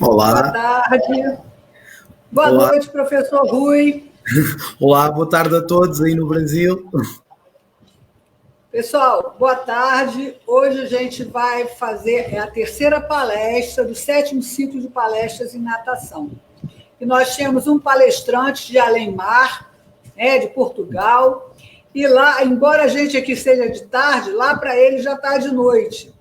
Olá. Boa tarde. Boa Olá. noite, professor Rui. Olá, boa tarde a todos aí no Brasil. Pessoal, boa tarde. Hoje a gente vai fazer a terceira palestra do 7º ciclo de palestras em natação. E nós temos um palestrante de Além-Mar, de Portugal, e lá, embora a gente aqui seja de tarde, lá para ele já está de noite,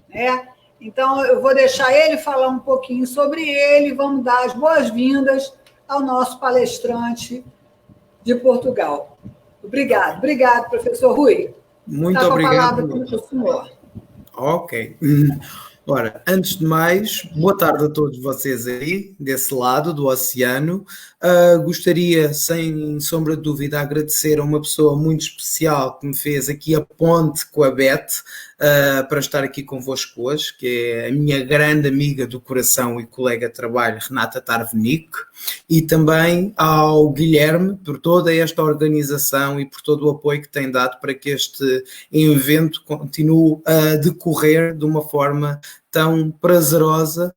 né? Então, eu vou deixar ele falar um pouquinho sobre ele, vamos dar as boas-vindas ao nosso palestrante de Portugal. Obrigado, professor Rui. Muito obrigado. Está com a palavra para o senhor. Ok. Ora, antes de mais, boa tarde a todos vocês aí, desse lado do oceano. Gostaria, sem sombra de dúvida, agradecer a uma pessoa muito especial que me fez aqui a ponte com a Beth para estar aqui convosco hoje, que é a minha grande amiga do coração e colega de trabalho, Renata Tarvenic, e também ao Guilherme por toda esta organização e por todo o apoio que tem dado para que este evento continue a decorrer de uma forma tão prazerosa,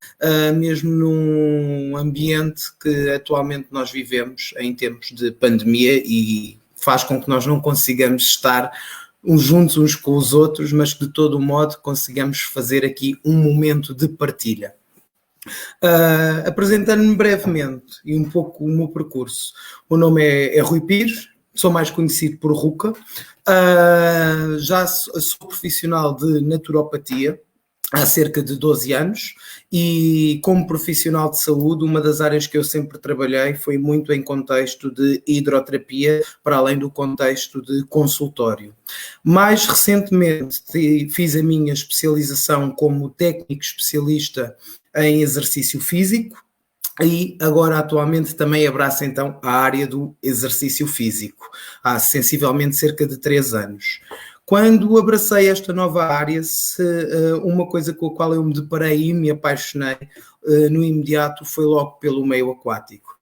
mesmo num ambiente que atualmente nós vivemos em tempos de pandemia e faz com que nós não consigamos estar juntos uns com os outros, mas que de todo modo consigamos fazer aqui um momento de partilha. Apresentando-me brevemente e um pouco o meu percurso. O nome é Rui Pires, sou mais conhecido por Ruca, já sou profissional de naturopatia há cerca de 12 anos e como profissional de saúde, uma das áreas que eu sempre trabalhei foi muito em contexto de hidroterapia, para além do contexto de consultório. Mais recentemente fiz a minha especialização como técnico especialista em exercício físico e agora atualmente também abraço então a área do exercício físico, há sensivelmente cerca de 3 anos. Quando abracei esta nova área, uma coisa com a qual eu me deparei e me apaixonei no imediato foi logo pelo meio aquático,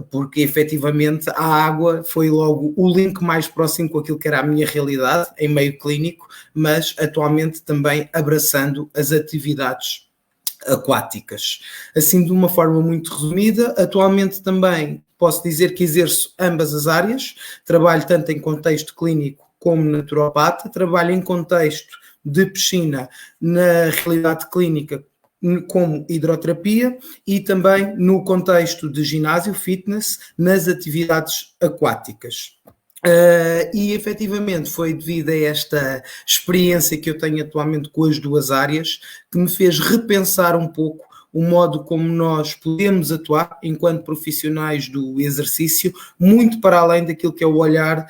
porque efetivamente a água foi logo o link mais próximo com aquilo que era a minha realidade em meio clínico, mas atualmente também abraçando as atividades aquáticas. Assim, de uma forma muito resumida, atualmente também posso dizer que exerço ambas as áreas, trabalho tanto em contexto clínico como naturopata, trabalho em contexto de piscina na realidade clínica como hidroterapia e também no contexto de ginásio, fitness, nas atividades aquáticas. E efetivamente foi devido a esta experiência que eu tenho atualmente com as duas áreas que me fez repensar um pouco o modo como nós podemos atuar enquanto profissionais do exercício, muito para além daquilo que é o olhar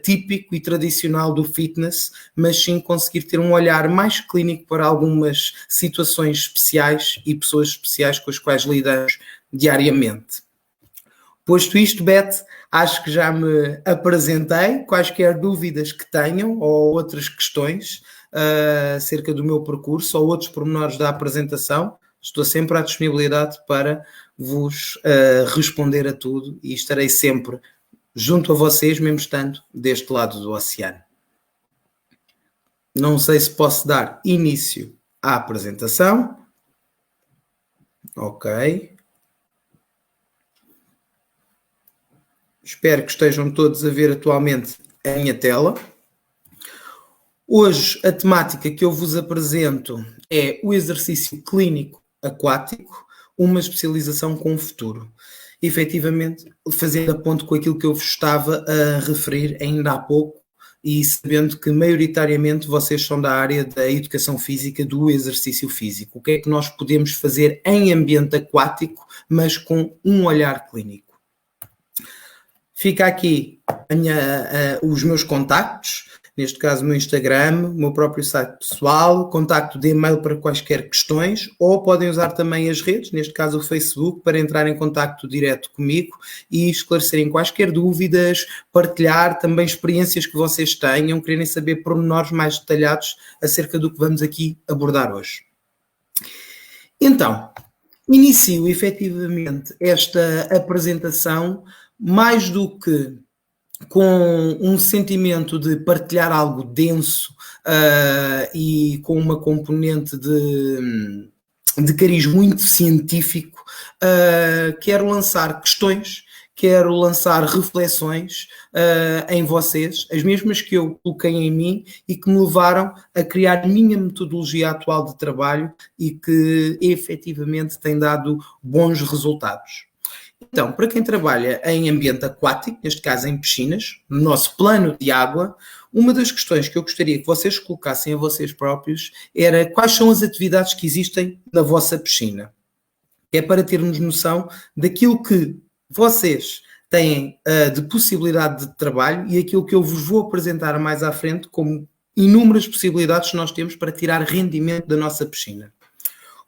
típico e tradicional do fitness, mas sim conseguir ter um olhar mais clínico para algumas situações especiais e pessoas especiais com as quais lidamos diariamente. Posto isto, Beth, acho que já me apresentei. Quaisquer dúvidas que tenham ou outras questões acerca do meu percurso ou outros pormenores da apresentação, estou sempre à disponibilidade para vos responder a tudo e estarei sempre junto a vocês, mesmo estando deste lado do oceano. Não sei se posso dar início à apresentação. Ok. Espero que estejam todos a ver atualmente a minha tela. Hoje a temática que eu vos apresento é o exercício clínico aquático, uma especialização com o futuro. Efetivamente, fazendo a ponto com aquilo que eu vos estava a referir ainda há pouco e sabendo que maioritariamente vocês são da área da educação física, do exercício físico. O que é que nós podemos fazer em ambiente aquático, mas com um olhar clínico? Fica aqui os meus contactos, neste caso o meu Instagram, o meu próprio site pessoal, contacto de e-mail para quaisquer questões, ou podem usar também as redes, neste caso o Facebook, para entrar em contacto direto comigo e esclarecerem quaisquer dúvidas, partilhar também experiências que vocês tenham, quererem saber pormenores mais detalhados acerca do que vamos aqui abordar hoje. Então, inicio efetivamente esta apresentação mais do que com um sentimento de partilhar algo denso e com uma componente de cariz muito científico, quero lançar questões, quero lançar reflexões em vocês, as mesmas que eu coloquei em mim e que me levaram a criar a minha metodologia atual de trabalho e que efetivamente tem dado bons resultados. Então, para quem trabalha em ambiente aquático, neste caso em piscinas, no nosso plano de água, uma das questões que eu gostaria que vocês colocassem a vocês próprios era quais são as atividades que existem na vossa piscina. É para termos noção daquilo que vocês têm de possibilidade de trabalho e aquilo que eu vos vou apresentar mais à frente como inúmeras possibilidades que nós temos para tirar rendimento da nossa piscina.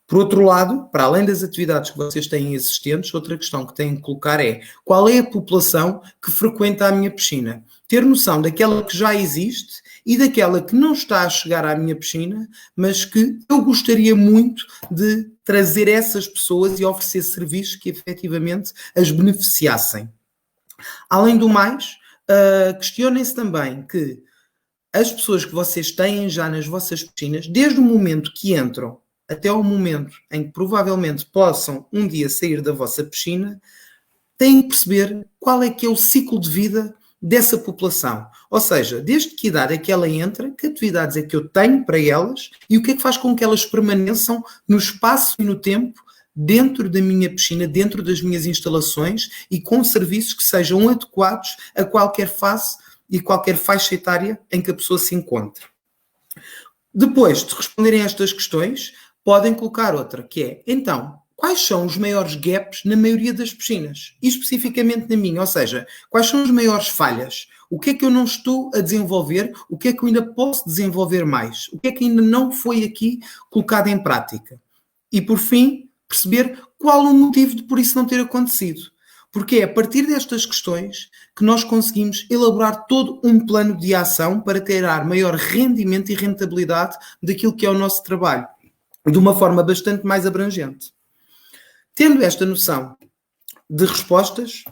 Por outro lado, para além das atividades que vocês têm existentes, outra questão que têm que colocar é qual é a população que frequenta a minha piscina. Ter noção daquela que já existe e daquela que não está a chegar à minha piscina, mas que eu gostaria muito de trazer essas pessoas e oferecer serviços que efetivamente as beneficiassem. Além do mais, questionem-se também que as pessoas que vocês têm já nas vossas piscinas, desde o momento que entram até ao momento em que provavelmente possam um dia sair da vossa piscina, têm que perceber qual é que é o ciclo de vida dessa população. Ou seja, desde que idade é que ela entra, que atividades é que eu tenho para elas e o que é que faz com que elas permaneçam no espaço e no tempo dentro da minha piscina, dentro das minhas instalações e com serviços que sejam adequados a qualquer fase e qualquer faixa etária em que a pessoa se encontre. Depois de responderem a estas questões, podem colocar outra, que é, então, quais são os maiores gaps na maioria das piscinas? E especificamente na minha, ou seja, quais são as maiores falhas? O que é que eu não estou a desenvolver? O que é que eu ainda posso desenvolver mais? O que é que ainda não foi aqui colocado em prática? E, por fim, perceber qual o motivo de por isso não ter acontecido. Porque é a partir destas questões que nós conseguimos elaborar todo um plano de ação para tirar maior rendimento e rentabilidade daquilo que é o nosso trabalho, de uma forma bastante mais abrangente. Tendo esta noção de respostas,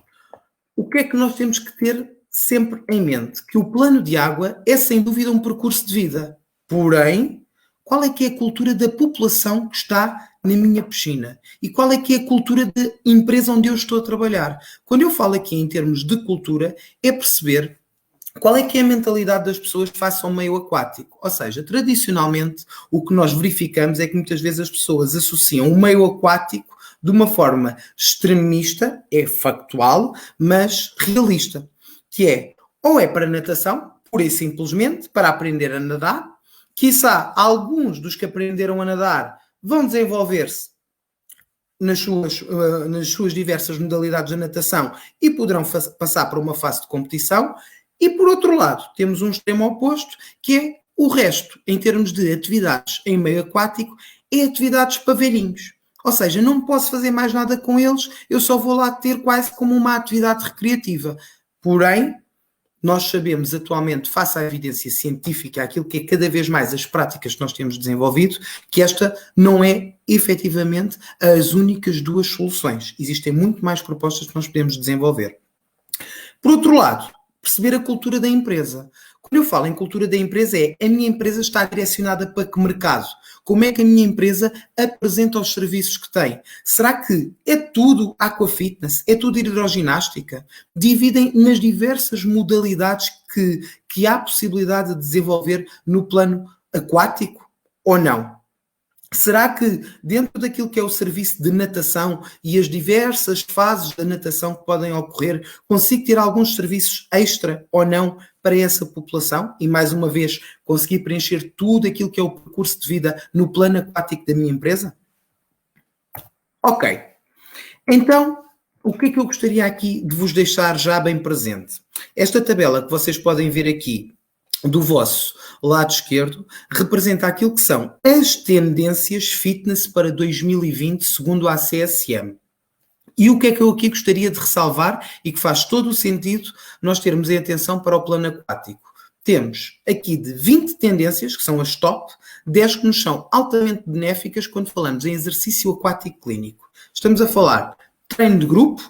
o que é que nós temos que ter sempre em mente? Que o plano de água é sem dúvida um percurso de vida. Porém, qual é que é a cultura da população que está na minha piscina? E qual é que é a cultura da empresa onde eu estou a trabalhar? Quando eu falo aqui em termos de cultura, é perceber qual é que é a mentalidade das pessoas face ao meio aquático. Ou seja, tradicionalmente, o que nós verificamos é que muitas vezes as pessoas associam o meio aquático de uma forma extremista, é factual, mas realista, que é, ou é para natação, pura e simplesmente, para aprender a nadar, quiçá alguns dos que aprenderam a nadar vão desenvolver-se nas suas diversas modalidades de natação e poderão passar para uma fase de competição. E, por outro lado, temos um extremo oposto, que é o resto, em termos de atividades em meio aquático, é atividades para velhinhos. Ou seja, não posso fazer mais nada com eles, eu só vou lá ter quase como uma atividade recreativa. Porém, nós sabemos atualmente, face à evidência científica, aquilo que é cada vez mais as práticas que nós temos desenvolvido, que esta não é efetivamente as únicas duas soluções. Existem muito mais propostas que nós podemos desenvolver. Por outro lado, perceber a cultura da empresa. Quando eu falo em cultura da empresa é a minha empresa está direcionada para que mercado? Como é que a minha empresa apresenta os serviços que tem? Será que é tudo aquafitness? É tudo hidroginástica? Dividem nas diversas modalidades que há possibilidade de desenvolver no plano aquático ou não? Será que dentro daquilo que é o serviço de natação e as diversas fases da natação que podem ocorrer, consigo ter alguns serviços extra ou não para essa população? E mais uma vez, conseguir preencher tudo aquilo que é o percurso de vida no plano aquático da minha empresa? Ok. Então, o que é que eu gostaria aqui de vos deixar já bem presente? Esta tabela que vocês podem ver aqui do vosso lado esquerdo representa aquilo que são as tendências fitness para 2020 segundo a ACSM. E o que é que eu aqui gostaria de ressalvar e que faz todo o sentido nós termos em atenção para o plano aquático? Temos aqui de 20 tendências, que são as top, 10 que nos são altamente benéficas quando falamos em exercício aquático clínico. Estamos a falar treino de grupo,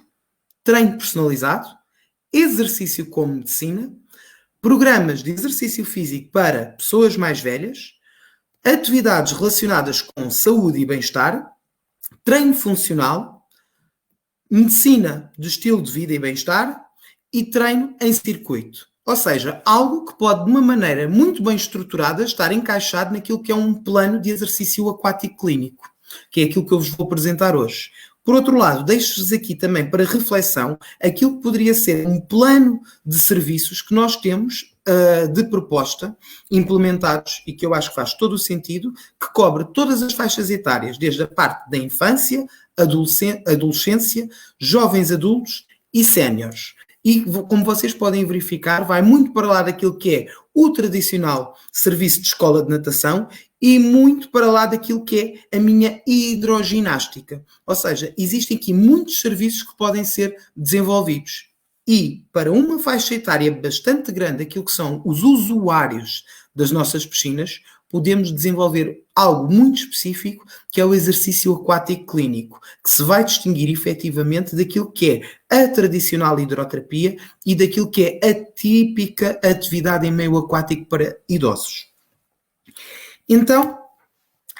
treino personalizado, exercício como medicina, programas de exercício físico para pessoas mais velhas, atividades relacionadas com saúde e bem-estar, treino funcional, medicina do estilo de vida e bem-estar e treino em circuito. Ou seja, algo que pode, de uma maneira muito bem estruturada, estar encaixado naquilo que é um plano de exercício aquático clínico, que é aquilo que eu vos vou apresentar hoje. Por outro lado, deixo-vos aqui também para reflexão aquilo que poderia ser um plano de serviços que nós temos de proposta implementados e que eu acho que faz todo o sentido, que cobre todas as faixas etárias, desde a parte da infância, adolescência, jovens adultos e séniores. E, como vocês podem verificar, vai muito para lá daquilo que é o tradicional serviço de escola de natação e muito para lá daquilo que é a minha hidroginástica. Ou seja, existem aqui muitos serviços que podem ser desenvolvidos. E, para uma faixa etária bastante grande, aquilo que são os usuários das nossas piscinas, podemos desenvolver algo muito específico, que é o exercício aquático clínico, que se vai distinguir efetivamente daquilo que é a tradicional hidroterapia e daquilo que é a típica atividade em meio aquático para idosos. Então,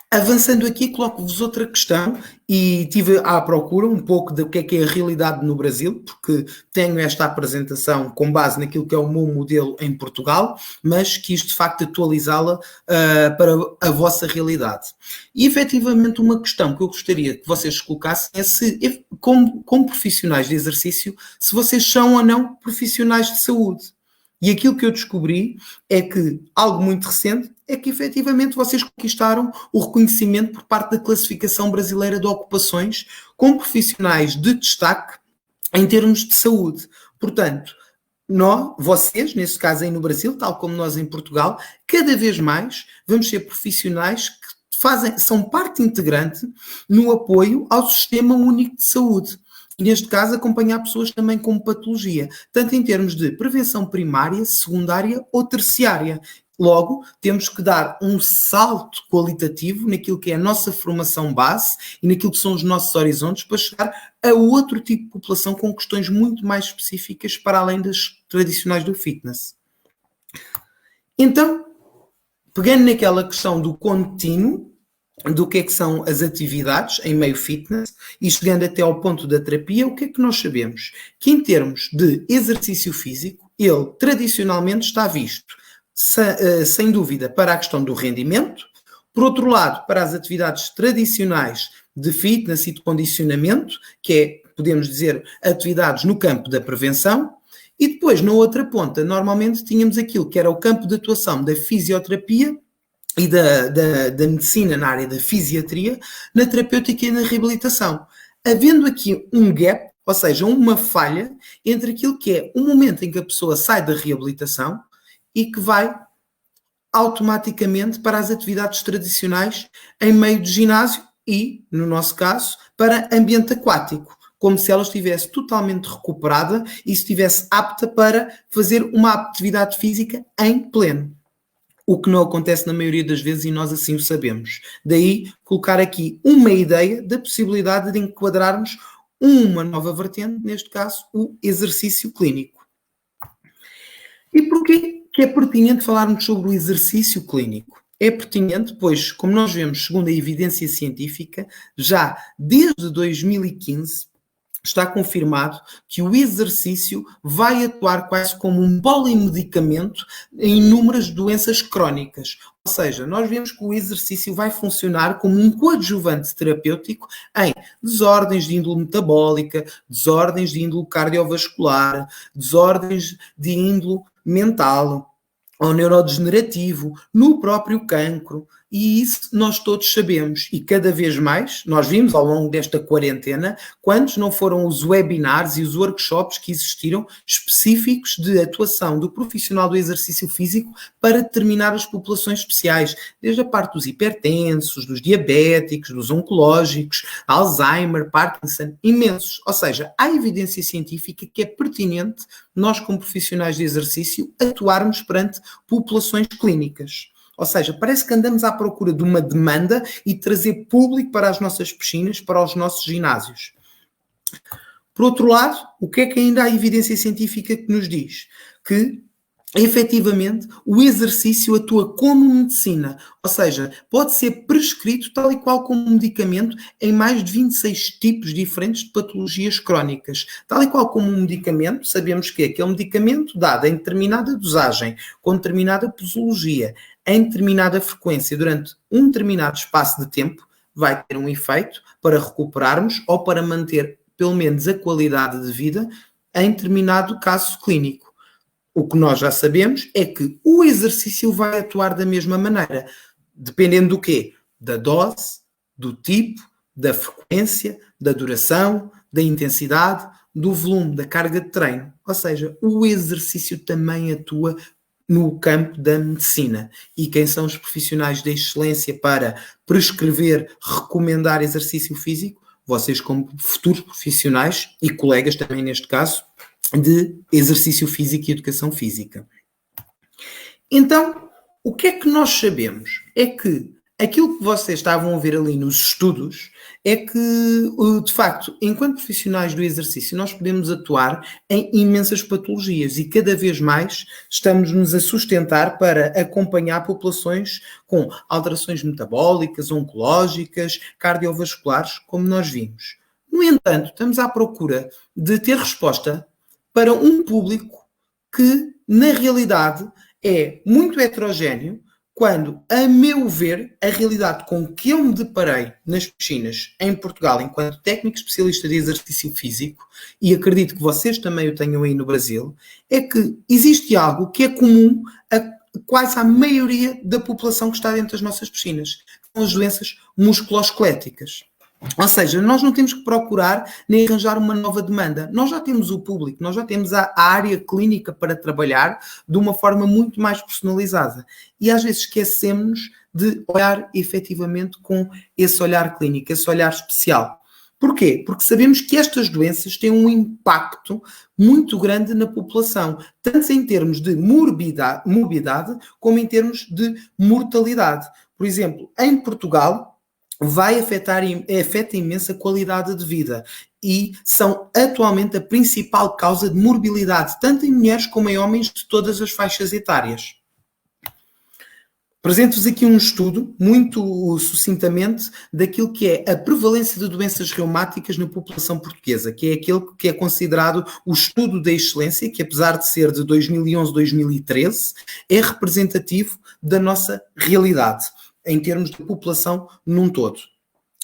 avançando aqui, coloco-vos outra questão e estive à procura um pouco do que é a realidade no Brasil, porque tenho esta apresentação com base naquilo que é o meu modelo em Portugal, mas quis de facto atualizá-la para a vossa realidade. E efetivamente uma questão que eu gostaria que vocês colocassem é se, como profissionais de exercício, se vocês são ou não profissionais de saúde. E aquilo que eu descobri é que, algo muito recente, é que efetivamente vocês conquistaram o reconhecimento por parte da Classificação Brasileira de Ocupações como profissionais de destaque em termos de saúde. Portanto, vocês, neste caso aí no Brasil, tal como nós em Portugal, cada vez mais vamos ser profissionais que são parte integrante no apoio ao Sistema Único de Saúde. E neste caso acompanhar pessoas também com patologia, tanto em termos de prevenção primária, secundária ou terciária. Logo, temos que dar um salto qualitativo naquilo que é a nossa formação base e naquilo que são os nossos horizontes para chegar a outro tipo de população com questões muito mais específicas para além das tradicionais do fitness. Então, pegando naquela questão do contínuo, do que é que são as atividades em meio fitness e chegando até ao ponto da terapia, o que é que nós sabemos? Que em termos de exercício físico, ele tradicionalmente está visto, sem dúvida, para a questão do rendimento, por outro lado, para as atividades tradicionais de fitness e de condicionamento, que é, podemos dizer, atividades no campo da prevenção, e depois, na outra ponta, normalmente tínhamos aquilo que era o campo de atuação da fisioterapia e da medicina na área da fisiatria, na terapêutica e na reabilitação. Havendo aqui um gap, ou seja, uma falha entre aquilo que é o momento em que a pessoa sai da reabilitação e que vai automaticamente para as atividades tradicionais em meio de ginásio e, no nosso caso, para ambiente aquático, como se ela estivesse totalmente recuperada e estivesse apta para fazer uma atividade física em pleno. O que não acontece na maioria das vezes e nós assim o sabemos. Daí colocar aqui uma ideia da possibilidade de enquadrarmos uma nova vertente, neste caso o exercício clínico. E porquê que é pertinente falarmos sobre o exercício clínico? É pertinente, pois, como nós vemos, segundo a evidência científica, já desde 2015, está confirmado que o exercício vai atuar quase como um polimedicamento em inúmeras doenças crónicas. Ou seja, nós vemos que o exercício vai funcionar como um coadjuvante terapêutico em desordens de índole metabólica, desordens de índole cardiovascular, desordens de índole mental ou neurodegenerativo, no próprio cancro. E isso nós todos sabemos e cada vez mais, nós vimos ao longo desta quarentena, quantos não foram os webinars e os workshops que existiram específicos de atuação do profissional do exercício físico para determinadas populações especiais, desde a parte dos hipertensos, dos diabéticos, dos oncológicos, Alzheimer, Parkinson, imensos. Ou seja, há evidência científica que é pertinente nós como profissionais de exercício atuarmos perante populações clínicas. Ou seja, parece que andamos à procura de uma demanda e trazer público para as nossas piscinas, para os nossos ginásios. Por outro lado, o que é que ainda há evidência científica que nos diz? Que efetivamente, o exercício atua como medicina, ou seja, pode ser prescrito tal e qual como medicamento em mais de 26 tipos diferentes de patologias crónicas. Tal e qual como um medicamento, sabemos que é aquele medicamento dado em determinada dosagem, com determinada posologia, em determinada frequência, durante um determinado espaço de tempo, vai ter um efeito para recuperarmos ou para manter, pelo menos, a qualidade de vida em determinado caso clínico. O que nós já sabemos é que o exercício vai atuar da mesma maneira, dependendo do quê? Da dose, do tipo, da frequência, da duração, da intensidade, do volume, da carga de treino. Ou seja, o exercício também atua no campo da medicina. E quem são os profissionais de excelência para prescrever, recomendar exercício físico? Vocês, como futuros profissionais e colegas também neste caso, de exercício físico e educação física. Então, o que é que nós sabemos? É que aquilo que vocês estavam a ver ali nos estudos é que, de facto, enquanto profissionais do exercício, nós podemos atuar em imensas patologias e cada vez mais estamos-nos a sustentar para acompanhar populações com alterações metabólicas, oncológicas, cardiovasculares, como nós vimos. No entanto, estamos à procura de ter resposta para um público que, na realidade, é muito heterogéneo, quando, a meu ver, a realidade com que eu me deparei nas piscinas em Portugal, enquanto técnico especialista de exercício físico, e acredito que vocês também o tenham aí no Brasil, é que existe algo que é comum a quase à maioria da população que está dentro das nossas piscinas, que são as doenças musculoesqueléticas. Ou seja, nós não temos que procurar nem arranjar uma nova demanda. Nós já temos o público, nós já temos a área clínica para trabalhar de uma forma muito mais personalizada. E às vezes esquecemos de olhar efetivamente com esse olhar clínico, esse olhar especial. Porquê? Porque sabemos que estas doenças têm um impacto muito grande na população, tanto em termos de morbidade como em termos de mortalidade. Por exemplo, em Portugal, afeta imensa qualidade de vida e são atualmente a principal causa de morbilidade, tanto em mulheres como em homens de todas as faixas etárias. Apresento-vos aqui um estudo, muito sucintamente, daquilo que é a prevalência de doenças reumáticas na população portuguesa, que é aquele que é considerado o estudo da excelência, que apesar de ser de 2011-2013, é representativo da nossa realidade, em termos de população num todo,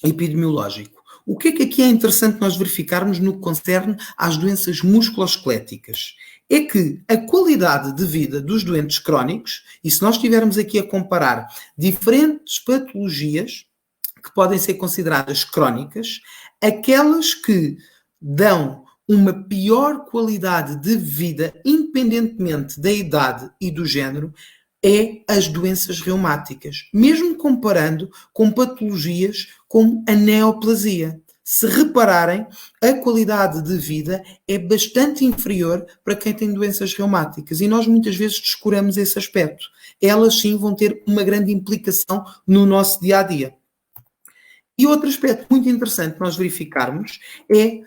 epidemiológico. O que é aqui é interessante nós verificarmos no que concerne às doenças musculoesqueléticas? É que a qualidade de vida dos doentes crónicos, e se nós estivermos aqui a comparar diferentes patologias que podem ser consideradas crónicas, aquelas que dão uma pior qualidade de vida, independentemente da idade e do género, é as doenças reumáticas, mesmo comparando com patologias como a neoplasia. Se repararem, a qualidade de vida é bastante inferior para quem tem doenças reumáticas e nós muitas vezes descuramos esse aspecto. Elas sim vão ter uma grande implicação no nosso dia-a-dia. E outro aspecto muito interessante nós verificarmos é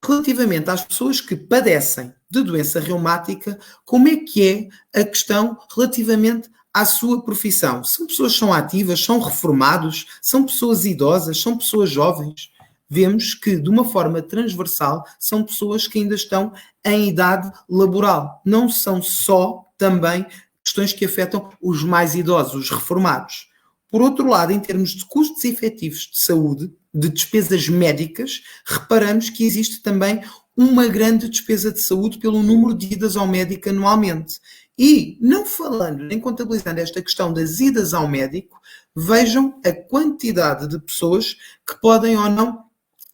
relativamente às pessoas que padecem de doença reumática, como é que é a questão relativamente à sua profissão? São pessoas que são ativas, são reformados, são pessoas idosas, são pessoas jovens? Vemos que, de uma forma transversal, são pessoas que ainda estão em idade laboral. Não são só também questões que afetam os mais idosos, os reformados. Por outro lado, em termos de custos efetivos de saúde, de despesas médicas, reparamos que existe também uma grande despesa de saúde pelo número de idas ao médico anualmente. E, não falando nem contabilizando esta questão das idas ao médico, vejam a quantidade de pessoas que podem ou não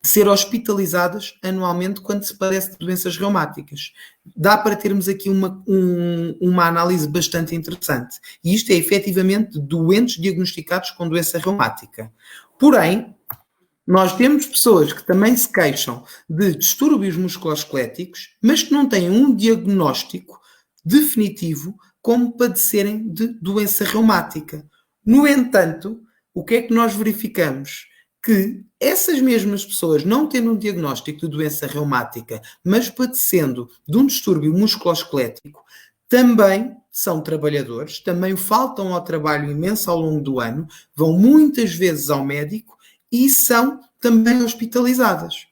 ser hospitalizadas anualmente quando se padece de doenças reumáticas. Dá para termos aqui uma análise bastante interessante. E isto é efetivamente doentes diagnosticados com doença reumática. Porém, nós temos pessoas que também se queixam de distúrbios musculoesqueléticos, mas que não têm um diagnóstico definitivo como padecerem de doença reumática. No entanto, o que é que nós verificamos? Que essas mesmas pessoas, não tendo um diagnóstico de doença reumática, mas padecendo de um distúrbio musculoesquelético, também são trabalhadores, também faltam ao trabalho imenso ao longo do ano, vão muitas vezes ao médico e são também hospitalizadas.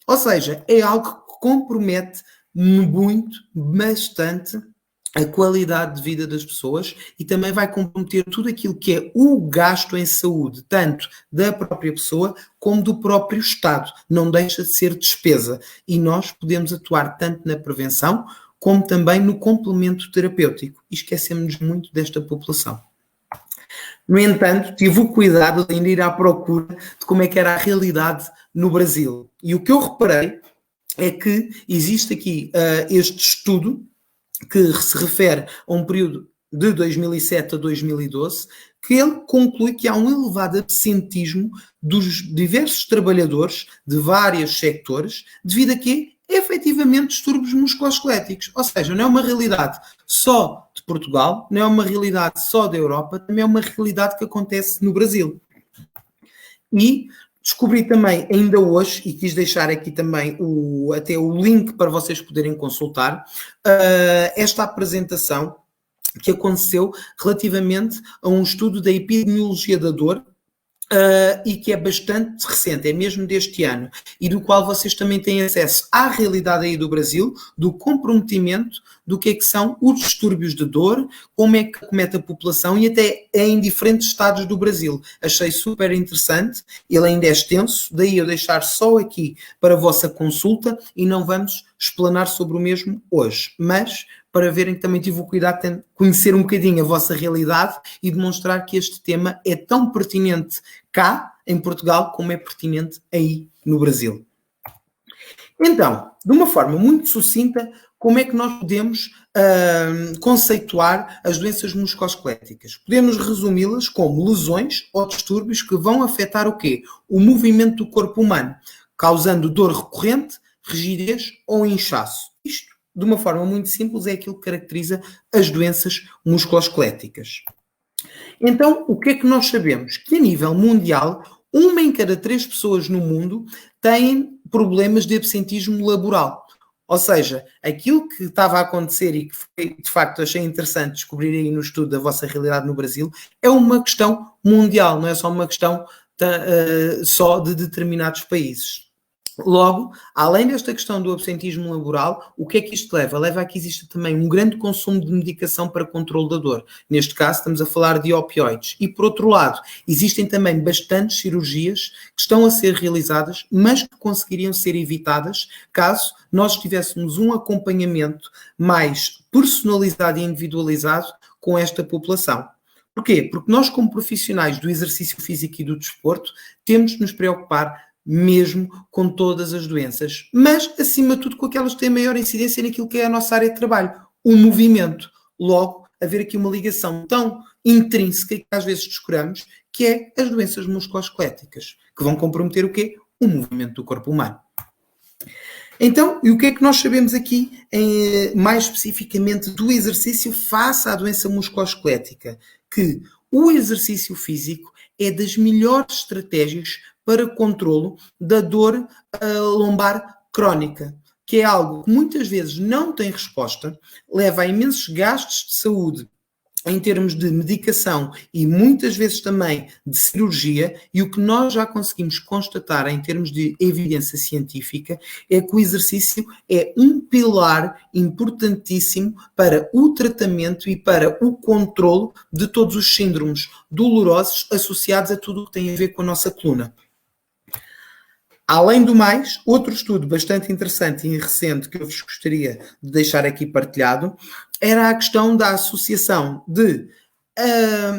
Ou seja, é algo que compromete muito, bastante, a qualidade de vida das pessoas e também vai comprometer tudo aquilo que é o gasto em saúde, tanto da própria pessoa como do próprio Estado. Não deixa de ser despesa e nós podemos atuar tanto na prevenção como também no complemento terapêutico. E esquecemos muito desta população. No entanto, tive o cuidado de ir à procura de como é que era a realidade no Brasil. E o que eu reparei é que existe aqui este estudo que se refere a um período de 2007 a 2012, que ele conclui que há um elevado absentismo dos diversos trabalhadores de vários sectores, devido a quê? Efetivamente distúrbios musculoesqueléticos. Ou seja, não é uma realidade só de Portugal, não é uma realidade só da Europa, também é uma realidade que acontece no Brasil. E descobri também, ainda hoje, e quis deixar aqui também até o link para vocês poderem consultar, esta apresentação que aconteceu relativamente a um estudo da epidemiologia da dor, e que é bastante recente, é mesmo deste ano, e do qual vocês também têm acesso à realidade aí do Brasil, do comprometimento do que é que são os distúrbios de dor, como é que acomete a população e até em diferentes estados do Brasil. Achei super interessante, ele ainda é extenso, daí eu deixar só aqui para a vossa consulta e não vamos explanar sobre o mesmo hoje, mas para verem que também tive o cuidado de conhecer um bocadinho a vossa realidade e demonstrar que este tema é tão pertinente cá, em Portugal, como é pertinente aí no Brasil. Então, de uma forma muito sucinta, como é que nós podemos conceituar as doenças musculoesqueléticas? Podemos resumi-las como lesões ou distúrbios que vão afetar o quê? O movimento do corpo humano, causando dor recorrente, rigidez ou inchaço. Isto, de uma forma muito simples, é aquilo que caracteriza as doenças musculoesqueléticas. Então, o que é que nós sabemos? Que a nível mundial, 1 em cada 3 pessoas no mundo têm problemas de absentismo laboral. Ou seja, aquilo que estava a acontecer e que foi, de facto achei interessante descobrir aí no estudo da vossa realidade no Brasil, é uma questão mundial, não é só uma questão só de determinados países. Logo, além desta questão do absentismo laboral, o que é que isto leva? Leva a que exista também um grande consumo de medicação para controle da dor. Neste caso, estamos a falar de opioides. E, por outro lado, existem também bastantes cirurgias que estão a ser realizadas, mas que conseguiriam ser evitadas caso nós tivéssemos um acompanhamento mais personalizado e individualizado com esta população. Porquê? Porque nós, como profissionais do exercício físico e do desporto, temos de nos preocupar mesmo com todas as doenças, mas acima de tudo com aquelas que têm maior incidência naquilo que é a nossa área de trabalho, o movimento. Logo, haver aqui uma ligação tão intrínseca que às vezes descuramos, que é as doenças musculoesqueléticas, que vão comprometer o quê? O movimento do corpo humano. Então, e o que é que nós sabemos aqui, mais especificamente do exercício face à doença musculoesquelética? Que o exercício físico é das melhores estratégias para controlo da dor lombar crónica, que é algo que muitas vezes não tem resposta, leva a imensos gastos de saúde em termos de medicação e muitas vezes também de cirurgia, e o que nós já conseguimos constatar em termos de evidência científica é que o exercício é um pilar importantíssimo para o tratamento e para o controlo de todos os síndromes dolorosos associados a tudo o que tem a ver com a nossa coluna. Além do mais, outro estudo bastante interessante e recente que eu vos gostaria de deixar aqui partilhado era a questão da associação de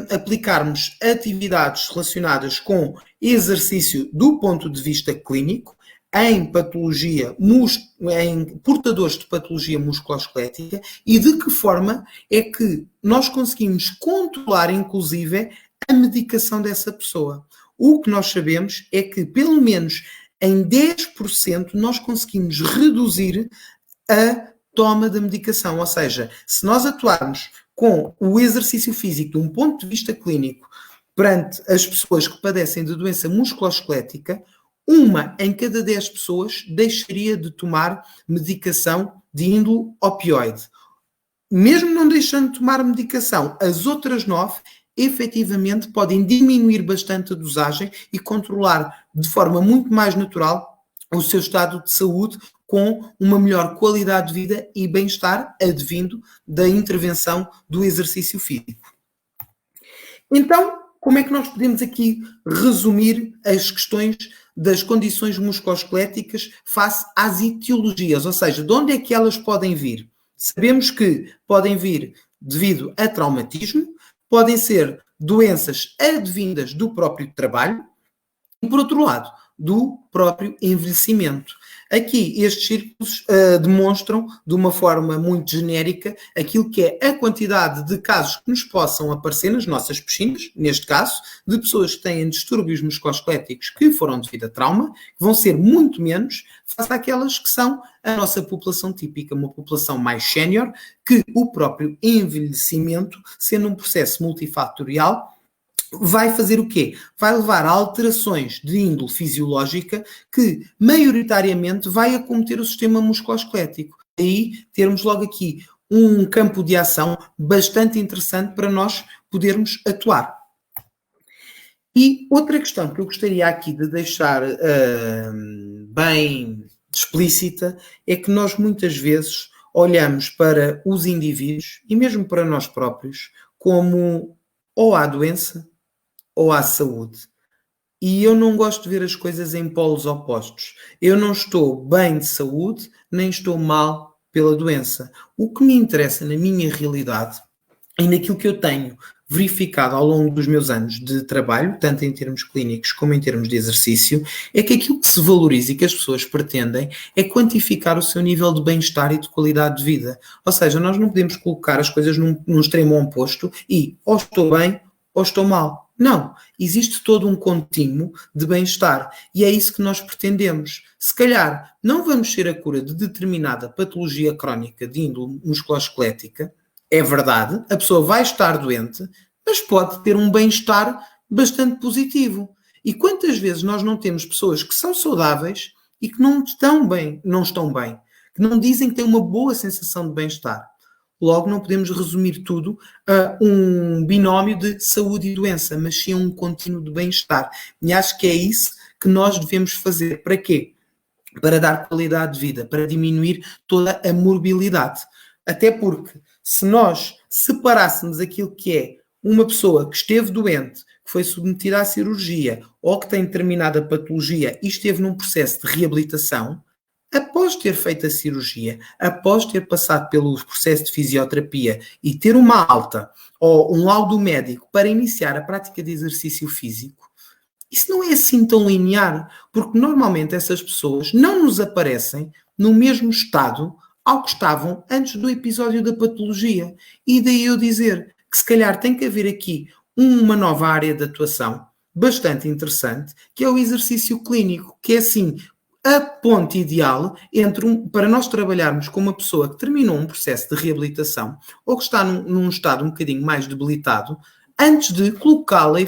aplicarmos atividades relacionadas com exercício do ponto de vista clínico em patologia, em portadores de patologia musculoesquelética e de que forma é que nós conseguimos controlar, inclusive, a medicação dessa pessoa. O que nós sabemos é que, pelo menos em 10% nós conseguimos reduzir a toma da medicação. Ou seja, se nós atuarmos com o exercício físico de um ponto de vista clínico perante as pessoas que padecem de doença musculoesquelética, 1 em cada 10 pessoas deixaria de tomar medicação de índole opioide. mesmo não deixando de tomar medicação, as outras 9 efetivamente podem diminuir bastante a dosagem e controlar de forma muito mais natural o seu estado de saúde com uma melhor qualidade de vida e bem-estar advindo da intervenção do exercício físico. Então, como é que nós podemos aqui resumir as questões das condições musculoesqueléticas face às etiologias, ou seja, de onde é que elas podem vir? Sabemos que podem vir devido a traumatismo, podem ser doenças advindas do próprio trabalho e, por outro lado, do próprio envelhecimento. Aqui, estes círculos demonstram, de uma forma muito genérica, aquilo que é a quantidade de casos que nos possam aparecer nas nossas piscinas, neste caso, de pessoas que têm distúrbios musculoesqueléticos que foram devido a trauma, que vão ser muito menos face àquelas que são a nossa população típica, uma população mais sénior, que o próprio envelhecimento, sendo um processo multifatorial, vai fazer o quê? Vai levar a alterações de índole fisiológica que, maioritariamente, vai acometer o sistema musculoesquelético. Aí termos logo aqui um campo de ação bastante interessante para nós podermos atuar. E outra questão que eu gostaria aqui de deixar bem explícita é que nós muitas vezes olhamos para os indivíduos e mesmo para nós próprios como ou há doença ou à saúde. E eu não gosto de ver as coisas em polos opostos. Eu não estou bem de saúde, nem estou mal pela doença. O que me interessa na minha realidade e naquilo que eu tenho verificado ao longo dos meus anos de trabalho, tanto em termos clínicos como em termos de exercício, é que aquilo que se valoriza e que as pessoas pretendem é quantificar o seu nível de bem-estar e de qualidade de vida. Ou seja, nós não podemos colocar as coisas num extremo oposto e ou estou bem ou estou mal. Não, existe todo um contínuo de bem-estar e é isso que nós pretendemos. Se calhar não vamos ser a cura de determinada patologia crónica de índole musculoesquelética, é verdade, a pessoa vai estar doente, mas pode ter um bem-estar bastante positivo. E quantas vezes nós não temos pessoas que são saudáveis e que não estão bem, que não dizem que têm uma boa sensação de bem-estar? Logo, não podemos resumir tudo a um binómio de saúde e doença, mas sim a um contínuo de bem-estar. E acho que é isso que nós devemos fazer. Para quê? Para dar qualidade de vida, para diminuir toda a morbilidade. Até porque, se nós separássemos aquilo que é uma pessoa que esteve doente, que foi submetida à cirurgia, ou que tem determinada patologia e esteve num processo de reabilitação, após ter feito a cirurgia, após ter passado pelo processo de fisioterapia e ter uma alta ou um laudo médico para iniciar a prática de exercício físico, isso não é assim tão linear, porque normalmente essas pessoas não nos aparecem no mesmo estado ao que estavam antes do episódio da patologia. E daí eu dizer que se calhar tem que haver aqui uma nova área de atuação bastante interessante, que é o exercício clínico, que é assim a ponte ideal para nós trabalharmos com uma pessoa que terminou um processo de reabilitação ou que está num estado um bocadinho mais debilitado, antes de colocá-la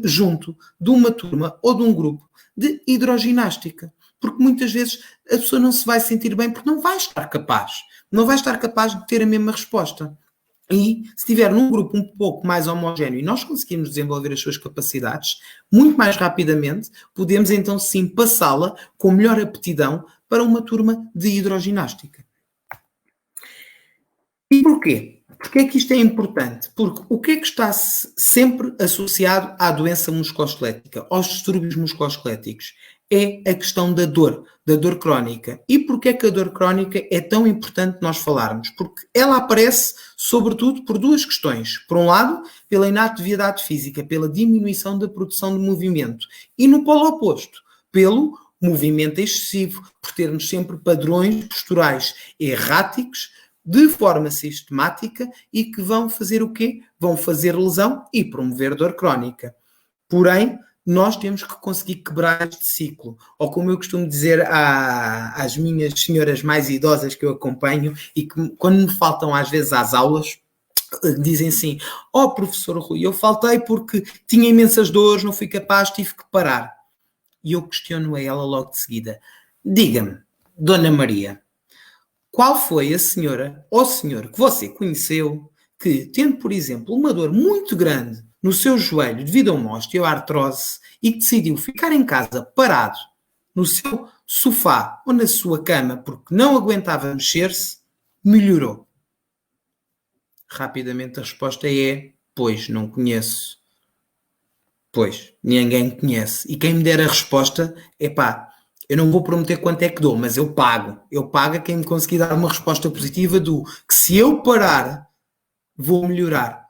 junto de uma turma ou de um grupo de hidroginástica. Porque muitas vezes a pessoa não se vai sentir bem porque não vai estar capaz de ter a mesma resposta. E se estiver num grupo um pouco mais homogéneo e nós conseguimos desenvolver as suas capacidades, muito mais rapidamente podemos então sim passá-la com melhor aptidão para uma turma de hidroginástica. E porquê? Porque é que isto é importante? Porque o que é que está sempre associado à doença musculoesquelética, aos distúrbios musculoesqueléticos? É a questão da dor crónica. E porquê é que a dor crónica é tão importante nós falarmos? Porque ela aparece, sobretudo, por duas questões. Por um lado, pela inatividade física, pela diminuição da produção de movimento. E no polo oposto, pelo movimento excessivo, por termos sempre padrões posturais erráticos, de forma sistemática e que vão fazer o quê? Vão fazer lesão e promover dor crónica. Porém, nós temos que conseguir quebrar este ciclo. Ou como eu costumo dizer às minhas senhoras mais idosas que eu acompanho e que quando me faltam às vezes às aulas, dizem assim, professor Rui, eu faltei porque tinha imensas dores, não fui capaz, tive que parar. E eu questiono a ela logo de seguida, diga-me, Dona Maria, Qual foi a senhora ou senhor que você conheceu que, tendo, por exemplo, uma dor muito grande no seu joelho devido a uma osteoartrose e que decidiu ficar em casa parado no seu sofá ou na sua cama porque não aguentava mexer-se, melhorou? Rapidamente a resposta é: pois, não conheço. Pois, ninguém conhece. E quem me der a resposta, eu não vou prometer quanto é que dou, mas eu pago. Eu pago a quem me conseguir dar uma resposta positiva do que se eu parar, vou melhorar.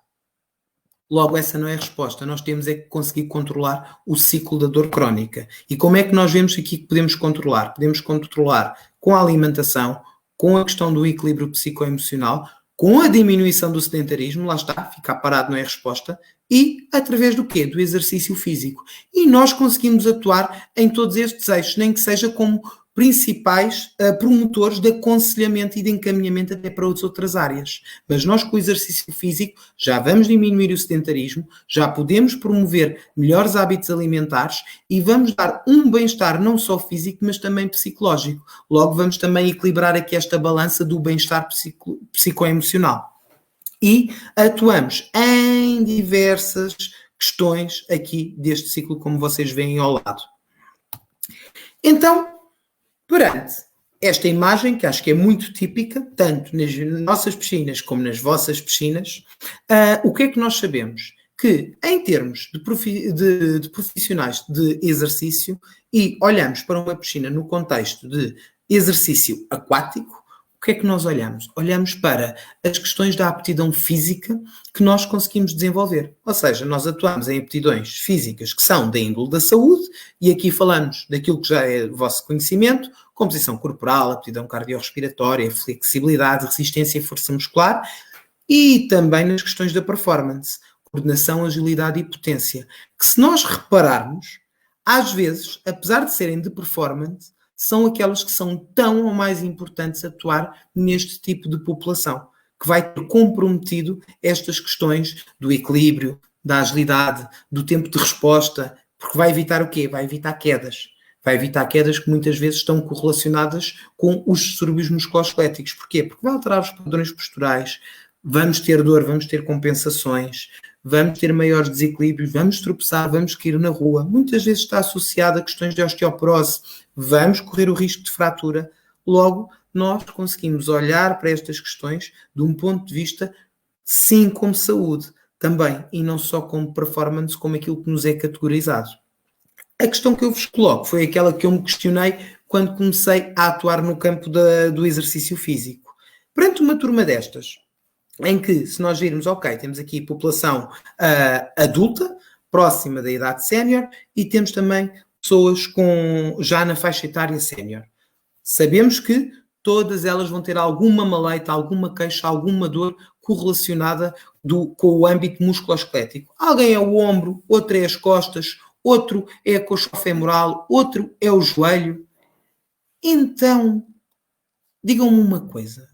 Logo, essa não é a resposta. Nós temos é que conseguir controlar o ciclo da dor crónica. E como é que nós vemos aqui que podemos controlar? Podemos controlar com a alimentação, com a questão do equilíbrio psicoemocional, com a diminuição do sedentarismo, lá está, ficar parado não é a resposta, e através do quê? Do exercício físico. E nós conseguimos atuar em todos estes eixos, nem que seja como principais promotores de aconselhamento e de encaminhamento até para outras áreas. Mas nós com o exercício físico já vamos diminuir o sedentarismo, já podemos promover melhores hábitos alimentares e vamos dar um bem-estar não só físico, mas também psicológico. Logo vamos também equilibrar aqui esta balança do bem-estar psicoemocional. E atuamos em diversas questões aqui deste ciclo, como vocês veem ao lado. Então, perante esta imagem, que acho que é muito típica, tanto nas nossas piscinas como nas vossas piscinas, o que é que nós sabemos? Que, em termos de profissionais de exercício, e olhamos para uma piscina no contexto de exercício aquático, o que é que nós olhamos? Olhamos para as questões da aptidão física que nós conseguimos desenvolver. Ou seja, nós atuamos em aptidões físicas que são da índole da saúde, e aqui falamos daquilo que já é o vosso conhecimento: composição corporal, aptidão cardiorrespiratória, flexibilidade, resistência e força muscular, e também nas questões da performance, coordenação, agilidade e potência, que se nós repararmos, às vezes, apesar de serem de performance, são aquelas que são tão ou mais importantes atuar neste tipo de população, que vai ter comprometido estas questões do equilíbrio, da agilidade, do tempo de resposta, porque vai evitar o quê? Vai evitar quedas. Vai evitar quedas que muitas vezes estão correlacionadas com os distúrbios musculoesqueléticos. Porquê? Porque vai alterar os padrões posturais, vamos ter dor, vamos ter compensações, vamos ter maiores desequilíbrios, vamos tropeçar, vamos cair na rua. Muitas vezes está associado a questões de osteoporose, vamos correr o risco de fratura. Logo, nós conseguimos olhar para estas questões de um ponto de vista, sim, como saúde também, e não só como performance, como aquilo que nos é categorizado. A questão que eu vos coloco foi aquela que eu me questionei quando comecei a atuar no campo do exercício físico. Perante uma turma destas, em que, se nós virmos, ok, temos aqui população adulta, próxima da idade sénior, e temos também pessoas já na faixa etária sénior. Sabemos que todas elas vão ter alguma maleita, alguma queixa, alguma dor correlacionada com o âmbito musculoesquelético. Alguém é o ombro, outro é as costas, outro é a coxa femoral, outro é o joelho. Então, digam-me uma coisa.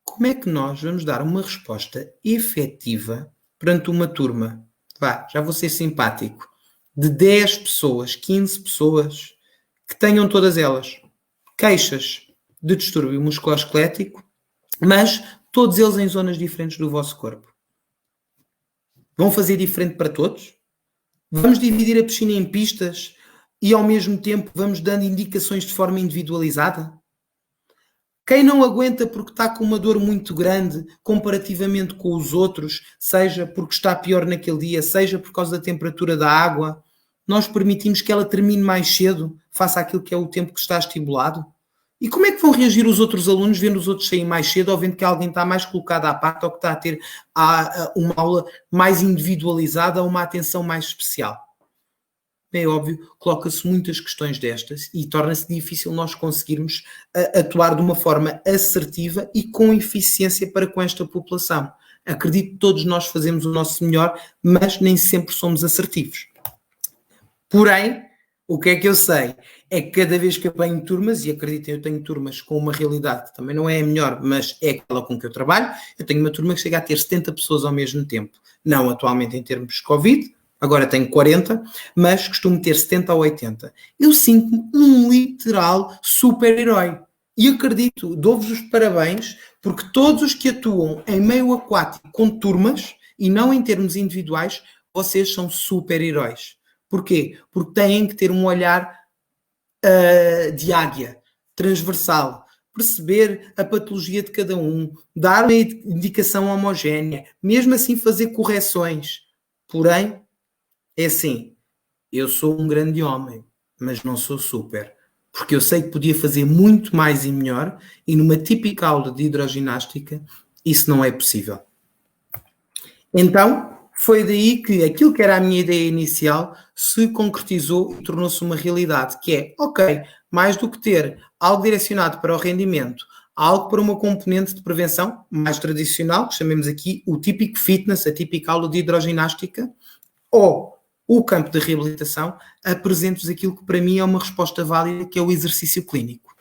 Como é que nós vamos dar uma resposta efetiva perante uma turma, já vou ser simpático, de 10 pessoas, 15 pessoas, que tenham todas elas queixas de distúrbio musculoesquelético, mas todos eles em zonas diferentes do vosso corpo? Vão fazer diferente para todos? Vamos dividir a piscina em pistas e ao mesmo tempo vamos dando indicações de forma individualizada? Quem não aguenta porque está com uma dor muito grande comparativamente com os outros, seja porque está pior naquele dia, seja por causa da temperatura da água, nós permitimos que ela termine mais cedo, faça aquilo que é o tempo que está estipulado? E como é que vão reagir os outros alunos vendo os outros saírem mais cedo ou vendo que alguém está mais colocado à parte ou que está a ter uma aula mais individualizada ou uma atenção mais especial? É óbvio, coloca-se muitas questões destas e torna-se difícil nós conseguirmos atuar de uma forma assertiva e com eficiência para com esta população. Acredito que todos nós fazemos o nosso melhor, mas nem sempre somos assertivos. Porém, o que é que eu sei? É que cada vez que eu tenho turmas, e acreditem, eu tenho turmas com uma realidade que também não é a melhor, mas é aquela com que eu trabalho, eu tenho uma turma que chega a ter 70 pessoas ao mesmo tempo. Não atualmente em termos de Covid, agora tenho 40, mas costumo ter 70 ou 80. Eu sinto-me um literal super-herói. E acredito, dou-vos os parabéns, porque todos os que atuam em meio aquático com turmas, e não em termos individuais, vocês são super-heróis. Porquê? Porque têm que ter um olhar de águia, transversal, perceber a patologia de cada um, dar uma indicação homogénea, mesmo assim fazer correções. Porém, é assim, eu sou um grande homem, mas não sou super. Porque eu sei que podia fazer muito mais e melhor, e numa típica aula de hidroginástica, isso não é possível. Então, foi daí que aquilo que era a minha ideia inicial se concretizou e tornou-se uma realidade, que é, ok, mais do que ter algo direcionado para o rendimento, algo para uma componente de prevenção mais tradicional, que chamemos aqui o típico fitness, a típica aula de hidroginástica, ou o campo de reabilitação, apresento-vos aquilo que para mim é uma resposta válida, que é o exercício clínico.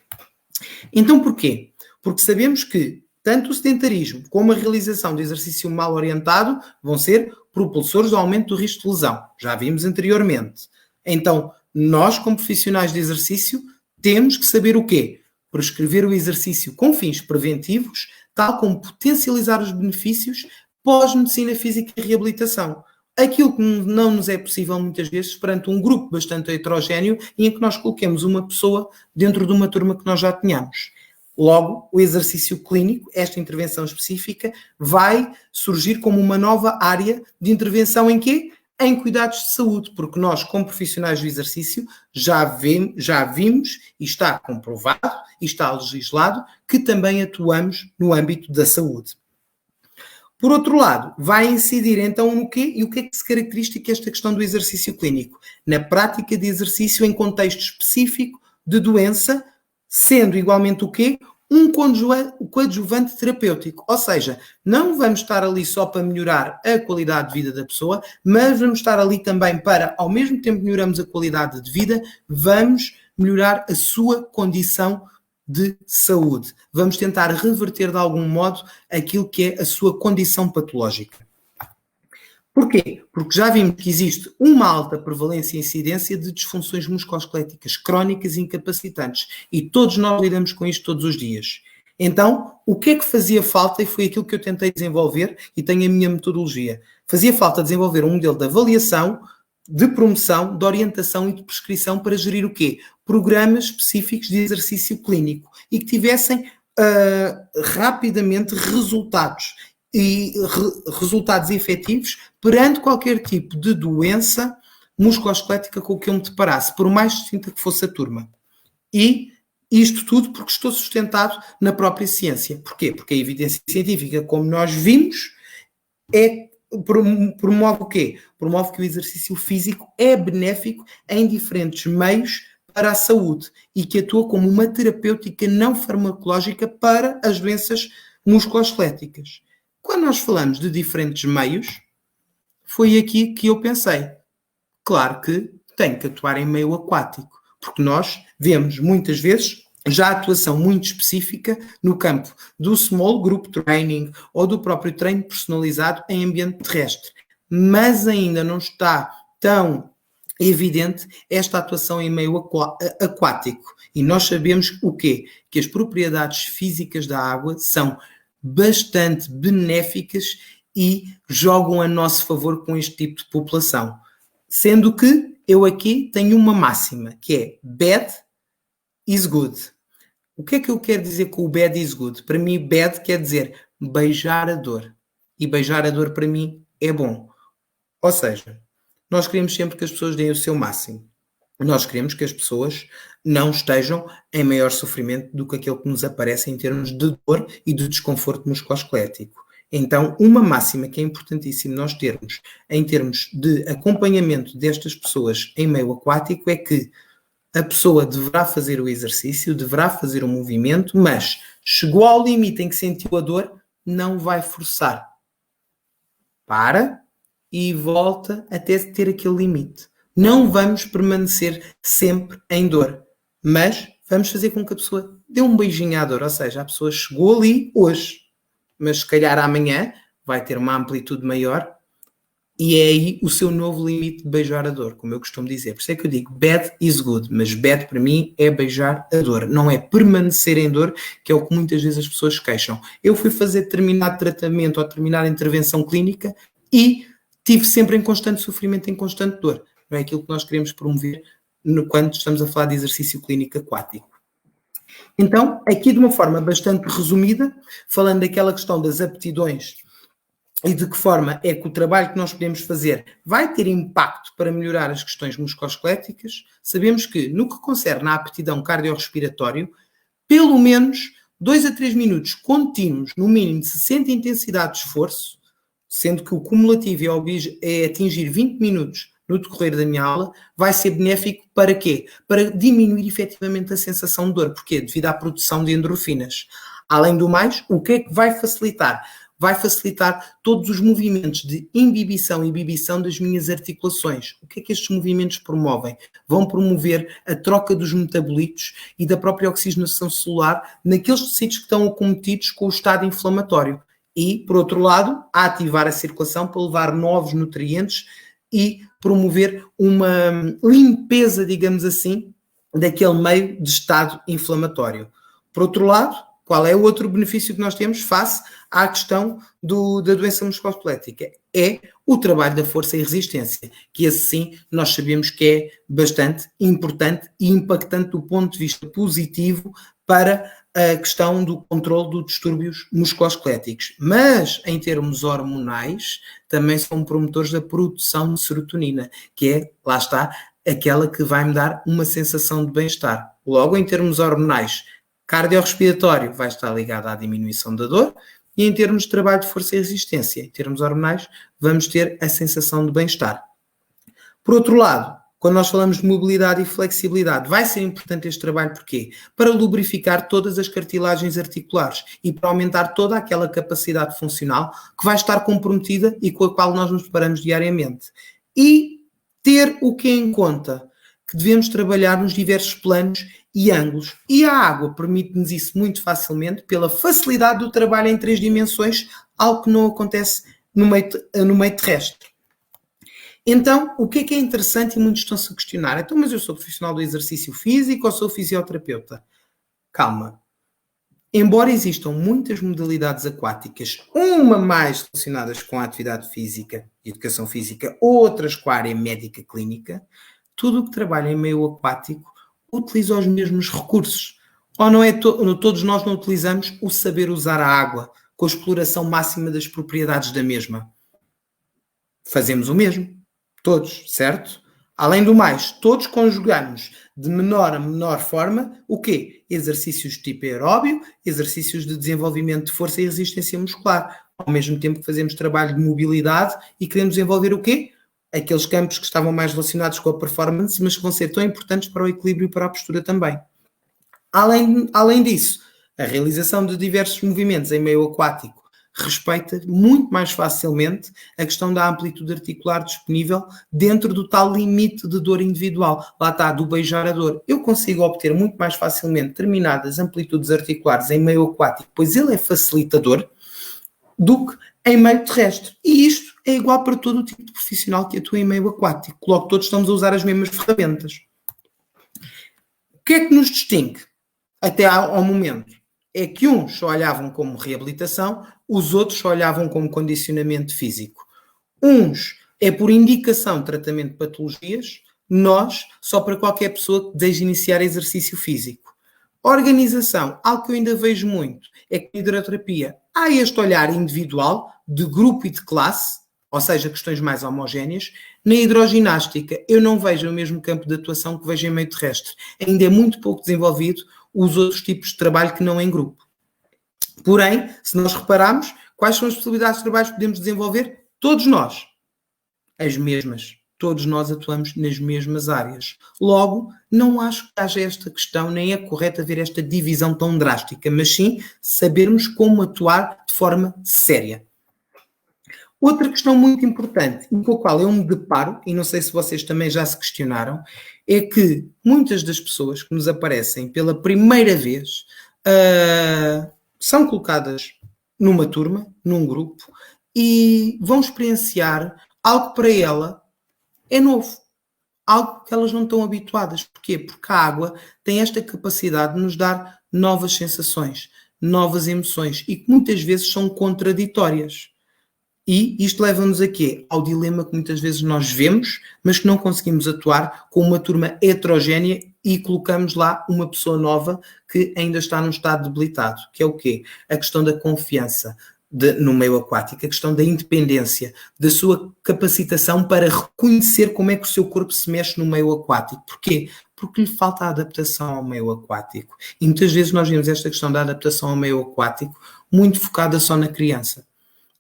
Então porquê? Porque sabemos que tanto o sedentarismo como a realização de exercício mal orientado vão ser propulsores do aumento do risco de lesão. Já vimos anteriormente. Então, nós, como profissionais de exercício, temos que saber o quê? Prescrever o exercício com fins preventivos, tal como potencializar os benefícios pós-medicina física e reabilitação. Aquilo que não nos é possível muitas vezes perante um grupo bastante heterogéneo e em que nós coloquemos uma pessoa dentro de uma turma que nós já tenhamos. Logo, o exercício clínico, esta intervenção específica, vai surgir como uma nova área de intervenção em quê? Em cuidados de saúde, porque nós, como profissionais do exercício, já vimos e está comprovado e está legislado que também atuamos no âmbito da saúde. Por outro lado, vai incidir então no quê? E o que é que se caracteriza esta questão do exercício clínico? Na prática de exercício em contexto específico de doença, sendo igualmente o quê? Um coadjuvante terapêutico. Ou seja, não vamos estar ali só para melhorar a qualidade de vida da pessoa, mas vamos estar ali também para, ao mesmo tempo que melhoramos a qualidade de vida, vamos melhorar a sua condição de saúde. Vamos tentar reverter de algum modo aquilo que é a sua condição patológica. Porquê? Porque já vimos que existe uma alta prevalência e incidência de disfunções musculoesqueléticas crónicas e incapacitantes. E todos nós lidamos com isto todos os dias. Então, o que é que fazia falta? E foi aquilo que eu tentei desenvolver e tenho a minha metodologia. Fazia falta desenvolver um modelo de avaliação, de promoção, de orientação e de prescrição para gerir o quê? Programas específicos de exercício clínico e que tivessem rapidamente resultados e resultados efetivos perante qualquer tipo de doença musculoesquelética com que eu me deparasse, por mais distinta que fosse a turma. E isto tudo porque estou sustentado na própria ciência. Porquê? Porque a evidência científica, como nós vimos, promove o quê? Promove que o exercício físico é benéfico em diferentes meios para a saúde e que atua como uma terapêutica não farmacológica para as doenças musculoesqueléticas. Quando nós falamos de diferentes meios, foi aqui que eu pensei. Claro que tem que atuar em meio aquático, porque nós vemos muitas vezes já atuação muito específica no campo do small group training ou do próprio treino personalizado em ambiente terrestre. Mas ainda não está tão evidente esta atuação em meio aquático. E nós sabemos o quê? Que as propriedades físicas da água são bastante benéficas e jogam a nosso favor com este tipo de população. Sendo que eu aqui tenho uma máxima, que é bad is good. O que é que eu quero dizer com o bad is good? Para mim, bad quer dizer beijar a dor. E beijar a dor, para mim, é bom. Ou seja, nós queremos sempre que as pessoas deem o seu máximo. Nós queremos que as pessoas não estejam em maior sofrimento do que aquele que nos aparece em termos de dor e de desconforto musculoesquelético. Então, uma máxima que é importantíssimo nós termos em termos de acompanhamento destas pessoas em meio aquático é que a pessoa deverá fazer o exercício, deverá fazer o movimento, mas chegou ao limite em que sentiu a dor, não vai forçar. Para e volta até ter aquele limite. Não vamos permanecer sempre em dor, mas vamos fazer com que a pessoa dê um beijinho à dor, ou seja, a pessoa chegou ali hoje, mas se calhar amanhã vai ter uma amplitude maior E é aí o seu novo limite de beijar a dor, como eu costumo dizer. Por isso é que eu digo, bad is good, mas bad para mim é beijar a dor, não é permanecer em dor, que é o que muitas vezes as pessoas queixam. Eu fui fazer determinado tratamento ou determinada intervenção clínica e tive sempre em constante sofrimento, em constante dor. Não é aquilo que nós queremos promover quando estamos a falar de exercício clínico aquático. Então, aqui de uma forma bastante resumida, falando daquela questão das aptidões e de que forma é que o trabalho que nós podemos fazer vai ter impacto para melhorar as questões musculoesqueléticas, sabemos que, no que concerne à aptidão cardiorrespiratória, pelo menos 2 a 3 minutos contínuos, no mínimo de 60 intensidades de esforço, sendo que o cumulativo é atingir 20 minutos no decorrer da minha aula, vai ser benéfico para quê? Para diminuir efetivamente a sensação de dor. Porquê? Devido à produção de endorfinas. Além do mais, o que é que vai facilitar? Vai facilitar todos os movimentos de inibição e inibição das minhas articulações. O que é que estes movimentos promovem? Vão promover a troca dos metabolitos e da própria oxigenação celular naqueles tecidos que estão acometidos com o estado inflamatório. E, por outro lado, a ativar a circulação para levar novos nutrientes e promover uma limpeza, digamos assim, daquele meio de estado inflamatório. Por outro lado, qual é o outro benefício que nós temos face à questão da doença musculoesquelética? É o trabalho da força e resistência, que esse sim nós sabemos que é bastante importante e impactante do ponto de vista positivo para a questão do controle dos distúrbios musculoesqueléticos. Mas, em termos hormonais, também são promotores da produção de serotonina, que é, lá está, aquela que vai me dar uma sensação de bem-estar. Logo, em termos hormonais, cardiorrespiratório vai estar ligado à diminuição da dor e em termos de trabalho de força e resistência, em termos hormonais, vamos ter a sensação de bem-estar. Por outro lado, quando nós falamos de mobilidade e flexibilidade, vai ser importante este trabalho porquê? Para lubrificar todas as cartilagens articulares e para aumentar toda aquela capacidade funcional que vai estar comprometida e com a qual nós nos preparamos diariamente. E ter o que em conta? Que devemos trabalhar nos diversos planos e ângulos. E a água permite-nos isso muito facilmente pela facilidade do trabalho em 3 dimensões, algo que não acontece no meio terrestre. Então, o que é interessante e muitos estão-se a questionar? Então, mas eu sou profissional do exercício físico ou sou fisioterapeuta? Calma. Embora existam muitas modalidades aquáticas, uma mais relacionadas com a atividade física e educação física, outras com a área médica clínica, tudo o que trabalha em meio aquático utiliza os mesmos recursos. Ou não é todos nós não utilizamos o saber usar a água com a exploração máxima das propriedades da mesma? Fazemos o mesmo. Todos, certo? Além do mais, todos conjugamos de menor a menor forma o quê? Exercícios de tipo aeróbio, exercícios de desenvolvimento de força e resistência muscular. Ao mesmo tempo que fazemos trabalho de mobilidade e queremos desenvolver o quê? Aqueles campos que estavam mais relacionados com a performance, mas que vão ser tão importantes para o equilíbrio e para a postura também. Além disso, a realização de diversos movimentos em meio aquático respeita muito mais facilmente a questão da amplitude articular disponível dentro do tal limite de dor individual. Lá está, do beijar a dor. Eu consigo obter muito mais facilmente determinadas amplitudes articulares em meio aquático, pois ele é facilitador, do que em meio terrestre. E isto é igual para todo o tipo de profissional que atua em meio aquático. Logo, todos estamos a usar as mesmas ferramentas. O que é que nos distingue até ao momento? É que uns só olhavam como reabilitação, os outros só olhavam como condicionamento físico. Uns é por indicação de tratamento de patologias, nós só para qualquer pessoa que deseja iniciar exercício físico. Organização, algo que eu ainda vejo muito, é que na hidroterapia há este olhar individual, de grupo e de classe, ou seja, questões mais homogéneas. Na hidroginástica eu não vejo o mesmo campo de atuação que vejo em meio terrestre. Ainda é muito pouco desenvolvido os outros tipos de trabalho que não em grupo. Porém, se nós repararmos, quais são as possibilidades de trabalho que podemos desenvolver? Todos nós. As mesmas. Todos nós atuamos nas mesmas áreas. Logo, não acho que haja esta questão, nem é correto haver esta divisão tão drástica, mas sim sabermos como atuar de forma séria. Outra questão muito importante, com a qual eu me deparo, e não sei se vocês também já se questionaram, é que muitas das pessoas que nos aparecem pela primeira vez são colocadas numa turma, num grupo, e vão experienciar algo para ela é novo. Algo que elas não estão habituadas. Porquê? Porque a água tem esta capacidade de nos dar novas sensações, novas emoções e que muitas vezes são contraditórias. E isto leva-nos a quê? Ao dilema que muitas vezes nós vemos, mas que não conseguimos atuar com uma turma heterogénea e colocamos lá uma pessoa nova que ainda está num estado debilitado. Que é o quê? A questão da confiança no meio aquático, a questão da independência, da sua capacitação para reconhecer como é que o seu corpo se mexe no meio aquático. Porquê? Porque lhe falta a adaptação ao meio aquático. E muitas vezes nós vemos esta questão da adaptação ao meio aquático muito focada só na criança.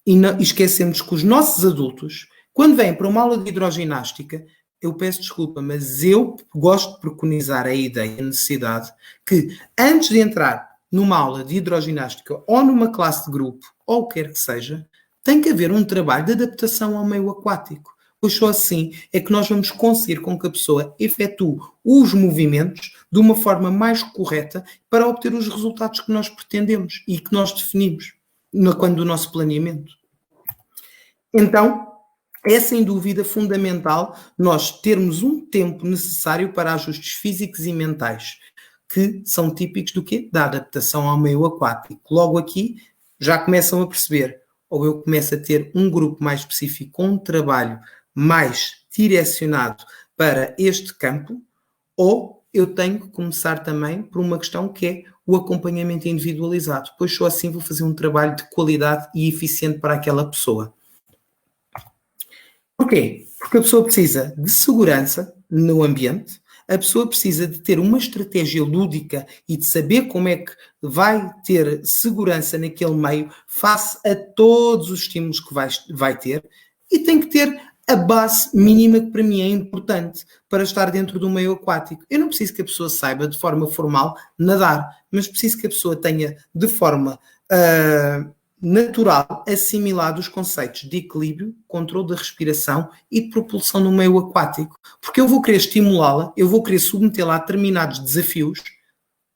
E esquecemos que os nossos adultos, quando vêm para uma aula de hidroginástica, eu peço desculpa, mas eu gosto de preconizar a ideia, a necessidade, que antes de entrar numa aula de hidroginástica ou numa classe de grupo, ou o que quer que seja, tem que haver um trabalho de adaptação ao meio aquático. Pois só assim é que nós vamos conseguir com que a pessoa efetue os movimentos de uma forma mais correta para obter os resultados que nós pretendemos e que nós definimos quando o nosso planeamento. Então, é sem dúvida fundamental nós termos um tempo necessário para ajustes físicos e mentais, que são típicos do quê? Da adaptação ao meio aquático. Logo aqui já começam a perceber, ou eu começo a ter um grupo mais específico com um trabalho mais direcionado para este campo, ou eu tenho que começar também por uma questão que é o acompanhamento individualizado, pois só assim vou fazer um trabalho de qualidade e eficiente para aquela pessoa. Porquê? Porque a pessoa precisa de segurança no ambiente, a pessoa precisa de ter uma estratégia lúdica e de saber como é que vai ter segurança naquele meio face a todos os estímulos que vai ter, e tem que ter a base mínima que para mim é importante para estar dentro do meio aquático. Eu não preciso que a pessoa saiba de forma formal nadar, mas preciso que a pessoa tenha de forma natural assimilado os conceitos de equilíbrio, controle da respiração e de propulsão no meio aquático. Porque eu vou querer estimulá-la, eu vou querer submetê-la a determinados desafios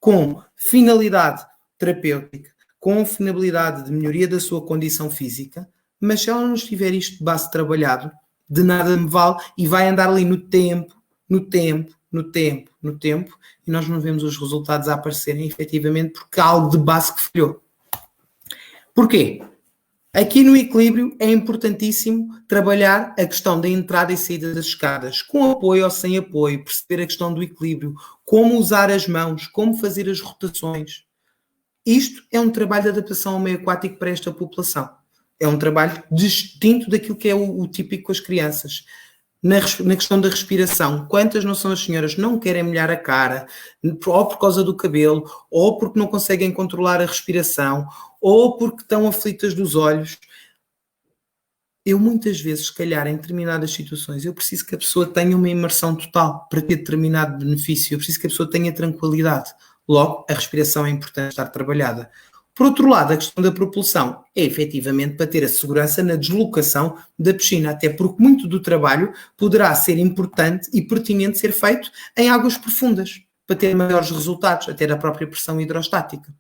com finalidade terapêutica, com finalidade de melhoria da sua condição física, mas se ela não estiver isto de base trabalhado, de nada me vale e vai andar ali no tempo, e nós não vemos os resultados a aparecerem efetivamente porque há algo de base que falhou. Porquê? Aqui no equilíbrio é importantíssimo trabalhar a questão da entrada e saída das escadas, com apoio ou sem apoio, perceber a questão do equilíbrio, como usar as mãos, como fazer as rotações. Isto é um trabalho de adaptação ao meio aquático para esta população. É um trabalho distinto daquilo que é o típico com as crianças. Na questão da respiração, quantas não são as senhoras que não querem molhar a cara, ou por causa do cabelo, ou porque não conseguem controlar a respiração, ou porque estão aflitas dos olhos. Eu muitas vezes, se calhar, em determinadas situações, eu preciso que a pessoa tenha uma imersão total para ter determinado benefício. Eu preciso que a pessoa tenha tranquilidade. Logo, a respiração é importante estar trabalhada. Por outro lado, a questão da propulsão é efetivamente para ter a segurança na deslocação da piscina, até porque muito do trabalho poderá ser importante e pertinente ser feito em águas profundas, para ter maiores resultados, até da própria pressão hidrostática.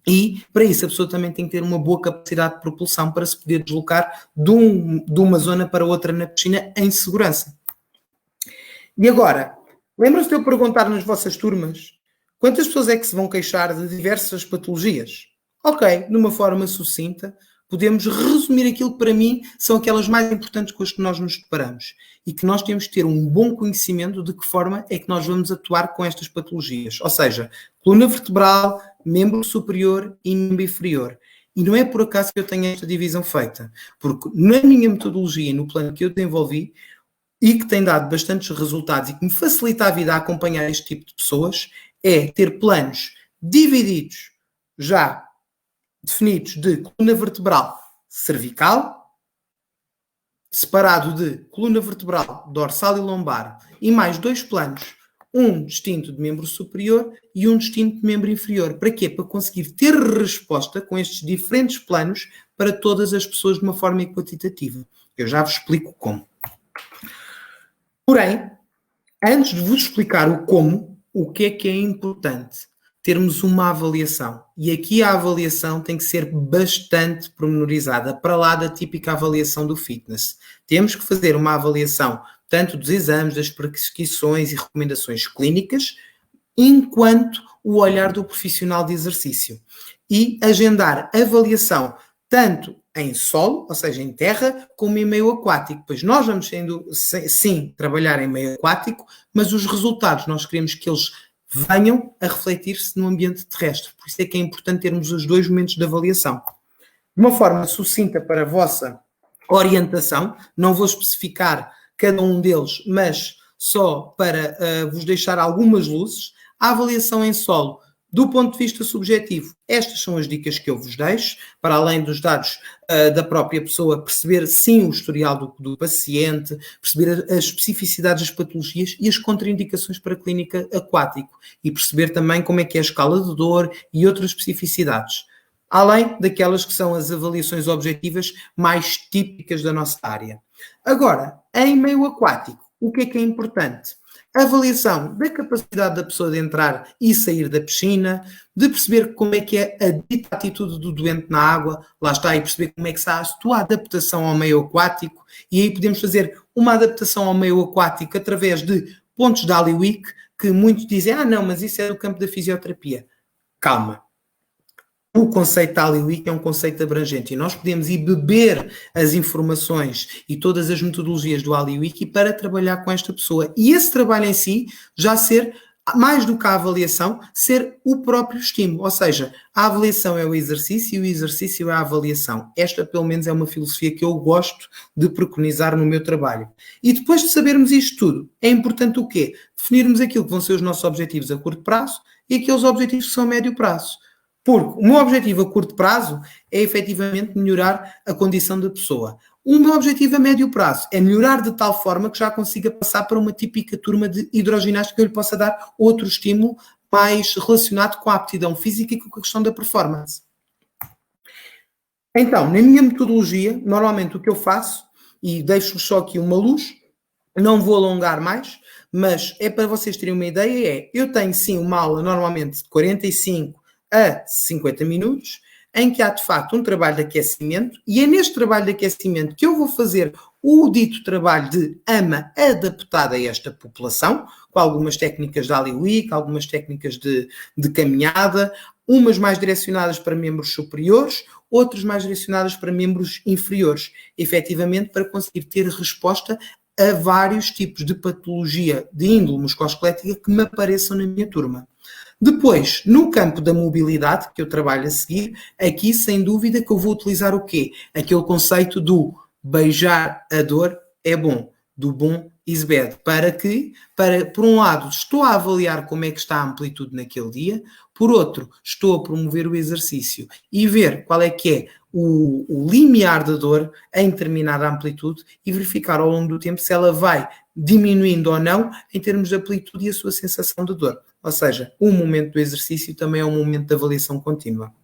E, para isso, a pessoa também tem que ter uma boa capacidade de propulsão para se poder deslocar de uma zona para outra na piscina em segurança. E agora, lembram-se de eu perguntar nas vossas turmas quantas pessoas é que se vão queixar de diversas patologias? Ok, de uma forma sucinta, podemos resumir aquilo que para mim são aquelas mais importantes com as que nós nos deparamos e que nós temos que ter um bom conhecimento de que forma é que nós vamos atuar com estas patologias. Ou seja, coluna vertebral, membro superior e membro inferior. E não é por acaso que eu tenho esta divisão feita, porque na minha metodologia e no plano que eu desenvolvi e que tem dado bastantes resultados e que me facilita a vida a acompanhar este tipo de pessoas, é ter planos divididos já definidos de coluna vertebral cervical, separado de coluna vertebral dorsal e lombar, e mais 2 planos, um distinto de membro superior e um distinto de membro inferior. Para quê? Para conseguir ter resposta com estes diferentes planos para todas as pessoas de uma forma equitativa. Eu já vos explico como. Porém, antes de vos explicar o como, o que é importante? termos uma avaliação. E aqui a avaliação tem que ser bastante pormenorizada, para lá da típica avaliação do fitness. Temos que fazer uma avaliação tanto dos exames, das prescrições e recomendações clínicas, enquanto o olhar do profissional de exercício. E agendar avaliação tanto em solo, ou seja, em terra, como em meio aquático. Pois nós vamos sendo, sim, trabalhar em meio aquático, mas os resultados nós queremos que eles venham a refletir-se no ambiente terrestre. Por isso é que é importante termos os dois momentos de avaliação. De uma forma sucinta para a vossa orientação, não vou especificar cada um deles, mas só para vos deixar algumas luzes. A avaliação em solo, do ponto de vista subjetivo, estas são as dicas que eu vos deixo, para além dos dados da própria pessoa, perceber sim o historial do paciente, perceber as especificidades das patologias e as contraindicações para a clínica aquático e perceber também como é que é a escala de dor e outras especificidades. Além daquelas que são as avaliações objetivas mais típicas da nossa área. Agora, em meio aquático, o que é importante? A avaliação da capacidade da pessoa de entrar e sair da piscina, de perceber como é que é a dita atitude do doente na água, lá está, e perceber como é que está a sua adaptação ao meio aquático, e aí podemos fazer uma adaptação ao meio aquático através de pontos de Aliwick, que muitos dizem, não, mas isso é do campo da fisioterapia. Calma. O conceito da Aliwick é um conceito abrangente e nós podemos ir beber as informações e todas as metodologias do Aliwick para trabalhar com esta pessoa. E esse trabalho em si já ser, mais do que a avaliação, ser o próprio estímulo. Ou seja, a avaliação é o exercício e o exercício é a avaliação. Esta, pelo menos, é uma filosofia que eu gosto de preconizar no meu trabalho. E depois de sabermos isto tudo, é importante o quê? Definirmos aquilo que vão ser os nossos objetivos a curto prazo e aqueles objetivos que são a médio prazo. Porque o meu objetivo a curto prazo é efetivamente melhorar a condição da pessoa. O meu objetivo a médio prazo é melhorar de tal forma que já consiga passar para uma típica turma de hidroginástica que eu lhe possa dar outro estímulo mais relacionado com a aptidão física e com a questão da performance. Então, na minha metodologia, normalmente o que eu faço, e deixo-vos só aqui uma luz, não vou alongar mais, mas é para vocês terem uma ideia, eu tenho sim uma aula normalmente de 45 a 50 minutos, em que há de facto um trabalho de aquecimento, e é neste trabalho de aquecimento que eu vou fazer o dito trabalho de AMA adaptado a esta população, com algumas técnicas de Aliwick, algumas técnicas de caminhada, umas mais direcionadas para membros superiores, outras mais direcionadas para membros inferiores, efetivamente para conseguir ter resposta a vários tipos de patologia de índole musculoesquelética que me apareçam na minha turma. Depois, no campo da mobilidade, que eu trabalho a seguir, aqui sem dúvida que eu vou utilizar o quê? Aquele conceito do beijar a dor é bom, do bom is bad. Por um lado, estou a avaliar como é que está a amplitude naquele dia, por outro, estou a promover o exercício e ver qual é que é o limiar da dor em determinada amplitude e verificar ao longo do tempo se ela vai diminuindo ou não em termos de amplitude e a sua sensação de dor. Ou seja, o momento do exercício também é um momento de avaliação contínua.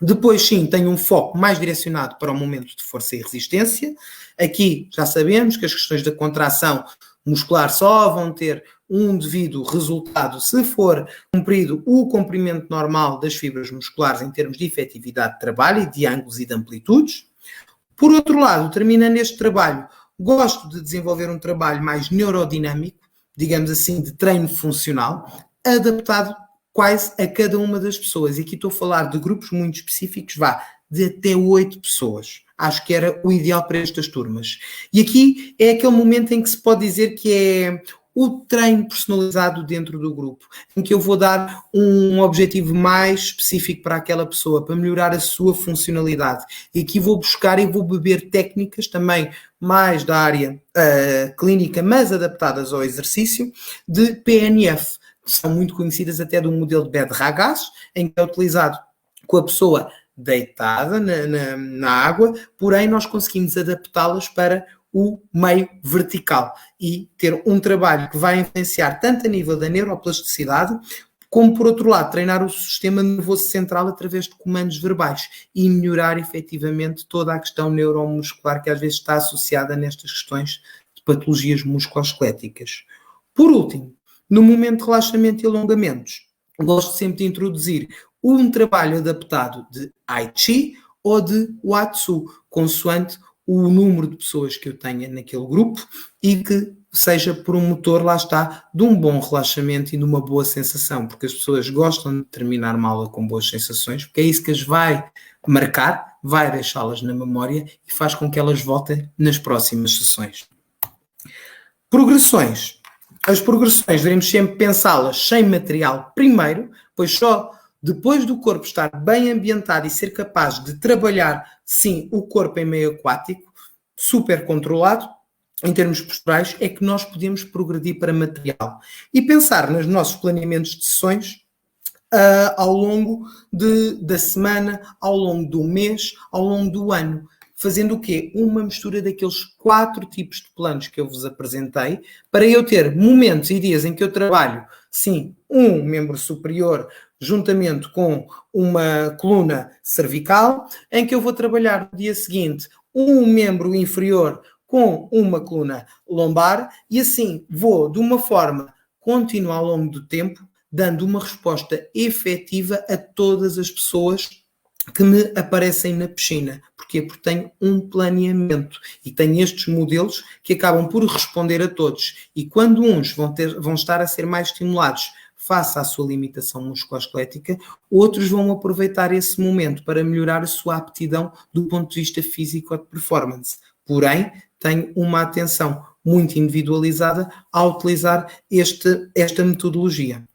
Depois, sim, tenho um foco mais direcionado para o momento de força e resistência. Aqui já sabemos que as questões da contração muscular só vão ter um devido resultado se for cumprido o comprimento normal das fibras musculares em termos de efetividade de trabalho e de ângulos e de amplitudes. Por outro lado, terminando este trabalho, gosto de desenvolver um trabalho mais neurodinâmico, digamos assim, de treino funcional, adaptado quase a cada uma das pessoas. E aqui estou a falar de grupos muito específicos, de até 8 pessoas. Acho que era o ideal para estas turmas. E aqui é aquele momento em que se pode dizer que é o treino personalizado dentro do grupo, em que eu vou dar um objetivo mais específico para aquela pessoa, para melhorar a sua funcionalidade. E aqui vou buscar e vou beber técnicas também mais da área clínica, mas adaptadas ao exercício, de PNF. São muito conhecidas até do modelo de Bed-Ragaz, em que é utilizado com a pessoa deitada na água, porém nós conseguimos adaptá-las para o meio vertical e ter um trabalho que vai influenciar tanto a nível da neuroplasticidade, como por outro lado treinar o sistema nervoso central através de comandos verbais e melhorar efetivamente toda a questão neuromuscular que às vezes está associada nestas questões de patologias musculoesqueléticas. Por último, no momento de relaxamento e alongamentos, gosto sempre de introduzir um trabalho adaptado de Tai Chi ou de Watsu, consoante o número de pessoas que eu tenha naquele grupo e que seja por um motor, lá está, de um bom relaxamento e de uma boa sensação, porque as pessoas gostam de terminar uma aula com boas sensações, porque é isso que as vai marcar, vai deixá-las na memória e faz com que elas voltem nas próximas sessões. Progressões. As progressões devemos sempre pensá-las sem material primeiro, pois só depois do corpo estar bem ambientado e ser capaz de trabalhar, sim, o corpo em meio aquático, super controlado, em termos posturais, é que nós podemos progredir para material. E pensar nos nossos planeamentos de sessões ao longo da semana, ao longo do mês, ao longo do ano. Fazendo o quê? Uma mistura daqueles 4 tipos de planos que eu vos apresentei, para eu ter momentos e dias em que eu trabalho, sim, um membro superior juntamente com uma coluna cervical, em que eu vou trabalhar no dia seguinte um membro inferior com uma coluna lombar e assim vou, de uma forma contínua ao longo do tempo, dando uma resposta efetiva a todas as pessoas que me aparecem na piscina. Porquê? Porque tenho um planeamento e tenho estes modelos que acabam por responder a todos. E quando uns vão estar a ser mais estimulados face à sua limitação musculoesquelética, outros vão aproveitar esse momento para melhorar a sua aptidão do ponto de vista físico de performance. Porém, tenho uma atenção muito individualizada ao utilizar esta metodologia.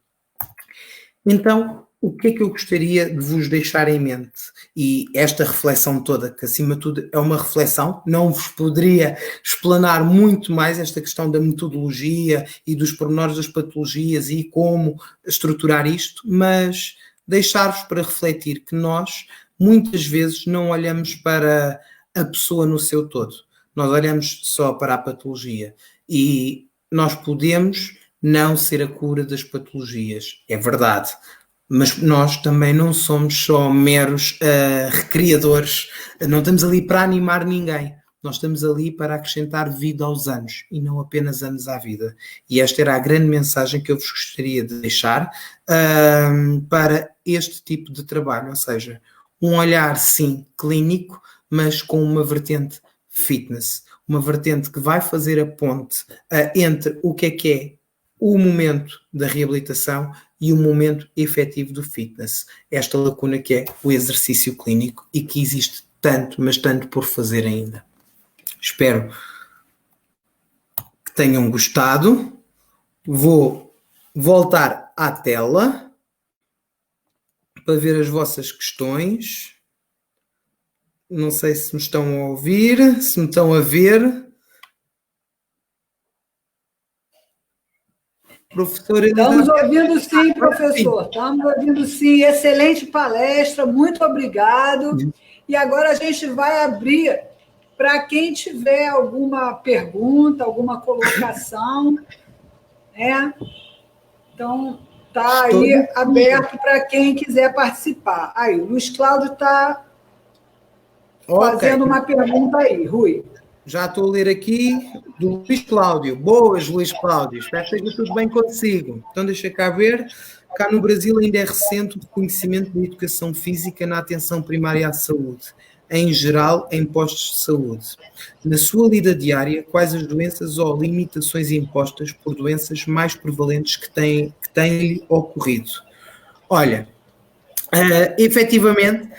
Então, o que é que eu gostaria de vos deixar em mente? E esta reflexão toda, que acima de tudo é uma reflexão, não vos poderia explanar muito mais esta questão da metodologia e dos pormenores das patologias e como estruturar isto, mas deixar-vos para refletir que nós, muitas vezes, não olhamos para a pessoa no seu todo. Nós olhamos só para a patologia e nós podemos não ser a cura das patologias, é verdade. Mas nós também não somos só meros recriadores, não estamos ali para animar ninguém, nós estamos ali para acrescentar vida aos anos e não apenas anos à vida. E esta era a grande mensagem que eu vos gostaria de deixar para este tipo de trabalho, ou seja, um olhar sim clínico, mas com uma vertente fitness, uma vertente que vai fazer a ponte entre o que é o momento da reabilitação e o momento efetivo do fitness. Esta lacuna que é o exercício clínico e que existe tanto, mas tanto por fazer ainda. Espero que tenham gostado. Vou voltar à tela para ver as vossas questões. Não sei se me estão a ouvir, se me estão a ver. Professora Estamos ouvindo sim, professor. Estamos ouvindo sim. Excelente palestra, muito obrigado. E agora a gente vai abrir para quem tiver alguma pergunta, alguma colocação, né? Então, está aí aberto para quem quiser participar. Aí, o Luiz Cláudio está fazendo uma pergunta aí, Rui. Já estou a ler aqui do Luís Cláudio. Boas, Luís Cláudio. Espero que esteja tudo bem consigo. Então, deixa cá ver. Cá no Brasil ainda é recente o reconhecimento da educação física na atenção primária à saúde, em geral em postos de saúde. Na sua lida diária, quais as doenças ou limitações impostas por doenças mais prevalentes que têm-lhe ocorrido? Olha, efetivamente,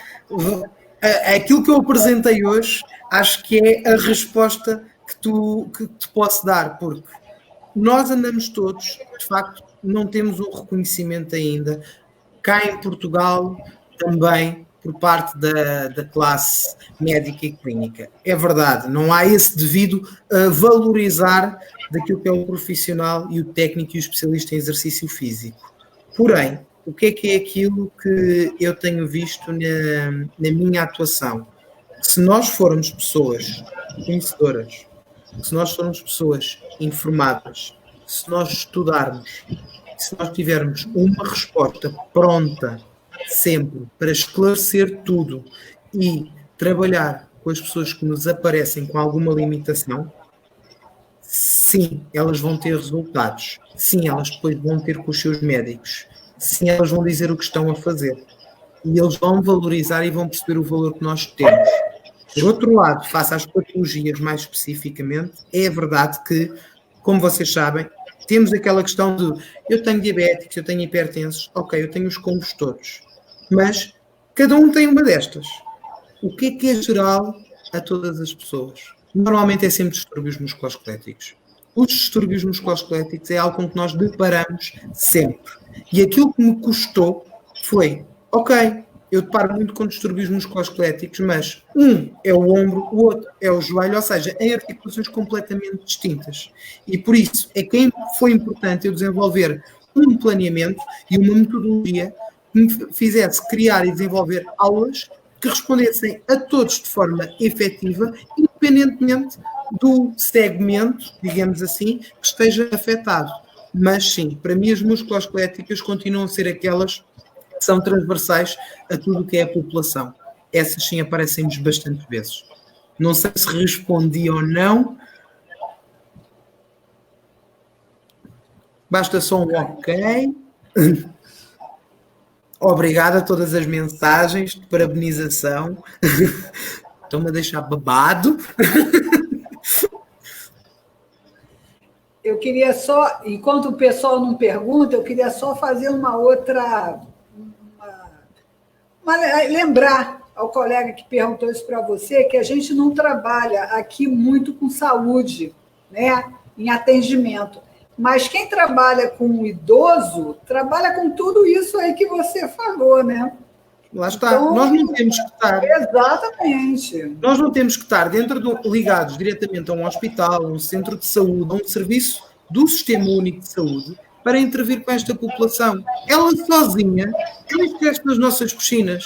aquilo que eu apresentei hoje, acho que é a resposta que te posso dar, porque nós andamos todos, de facto, não temos um reconhecimento ainda. Cá em Portugal, também, por parte da classe médica e clínica. É verdade, não há esse devido valorizar daquilo que é o profissional e o técnico e o especialista em exercício físico. Porém, o que é aquilo que eu tenho visto na minha atuação? Se nós formos pessoas conhecedoras, se nós formos pessoas informadas, se nós estudarmos, se nós tivermos uma resposta pronta sempre para esclarecer tudo e trabalhar com as pessoas que nos aparecem com alguma limitação, sim, elas vão ter resultados. Sim, elas depois vão ter com os seus médicos. sim, elas vão dizer o que estão a fazer. E eles vão valorizar e vão perceber o valor que nós temos. Por outro lado, face às patologias mais especificamente, é verdade que, como vocês sabem, temos aquela questão de eu tenho diabéticos, eu tenho hipertensos, ok, eu tenho os combos todos, mas cada um tem uma destas. O que é geral a todas as pessoas? Normalmente é sempre distúrbios musculoesqueléticos. Os distúrbios musculoesqueléticos é algo com que nós deparamos sempre. E aquilo que me custou foi, ok, eu deparo muito com distúrbios musculoesqueléticos, mas um é o ombro, o outro é o joelho, ou seja, em articulações completamente distintas. E por isso é que foi importante eu desenvolver um planeamento e uma metodologia que me fizesse criar e desenvolver aulas que respondessem a todos de forma efetiva, independentemente do segmento, digamos assim, que esteja afetado. Mas sim, para mim as musculoesqueléticas continuam a ser aquelas que são transversais a tudo o que é a população. Essas sim aparecem-nos bastantes vezes. Não sei se respondi ou não. Basta só um ok. Obrigado a todas as mensagens de parabenização. Estão-me a deixar babado. Eu queria só, enquanto o pessoal não pergunta, eu queria só fazer uma outra... lembrar ao colega que perguntou isso para você que a gente não trabalha aqui muito com saúde, né, em atendimento. Mas quem trabalha com o idoso, trabalha com tudo isso aí que você falou, né? Lá está. Então, nós não temos que estar... Exatamente. Nós não temos que estar ligados diretamente a um hospital, a um centro de saúde, a um serviço do Sistema Único de Saúde para intervir com esta população. Ela sozinha, ela esquece nas nossas piscinas.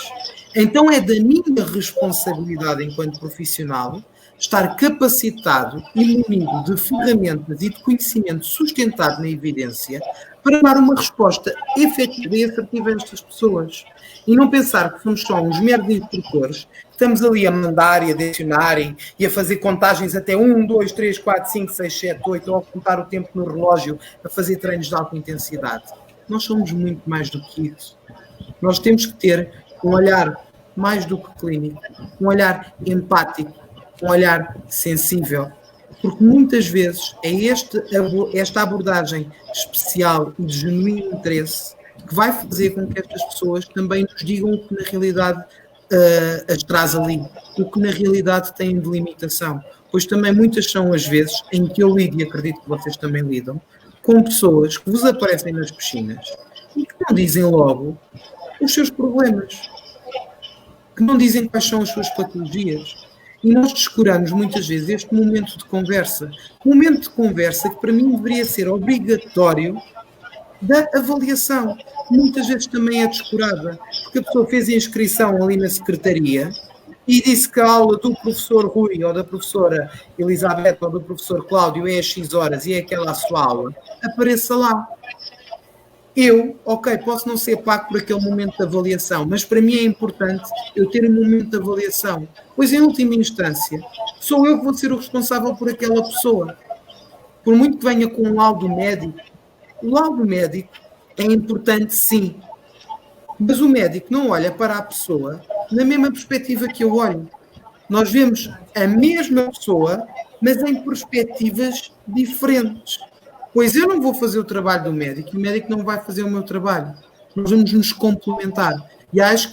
Então é da minha responsabilidade enquanto profissional estar capacitado e munido de ferramentas e de conhecimento sustentado na evidência para dar uma resposta efetiva e assertiva a estas pessoas. E não pensar que somos só uns meros instrutores, que estamos ali a mandar e a adicionar e a fazer contagens até 1, 2, 3, 4, 5, 6, 7, 8, ou a contar o tempo no relógio, a fazer treinos de alta intensidade. Nós somos muito mais do que isso. Nós temos que ter um olhar mais do que clínico, um olhar empático, um olhar sensível, porque muitas vezes é esta abordagem especial e de genuíno interesse que vai fazer com que estas pessoas também nos digam o que na realidade as traz ali, o que na realidade têm de limitação, pois também muitas são as vezes em que eu lido, e acredito que vocês também lidam, com pessoas que vos aparecem nas piscinas e que não dizem logo os seus problemas, que não dizem quais são as suas patologias. E nós descuramos muitas vezes este momento de conversa que para mim deveria ser obrigatório da avaliação. Muitas vezes também é descurada, porque a pessoa fez a inscrição ali na secretaria e disse que a aula do professor Rui ou da professora Elizabeth ou do professor Cláudio é às X horas e é aquela a sua aula, apareça lá. Eu, ok, posso não ser pago por aquele momento de avaliação, mas para mim é importante eu ter um momento de avaliação, pois em última instância sou eu que vou ser o responsável por aquela pessoa. Por muito que venha com um laudo médico, o laudo médico é importante sim, mas o médico não olha para a pessoa na mesma perspectiva que eu olho. Nós vemos a mesma pessoa, mas em perspectivas diferentes. Pois eu não vou fazer o trabalho do médico e o médico não vai fazer o meu trabalho. Nós vamos nos complementar. E acho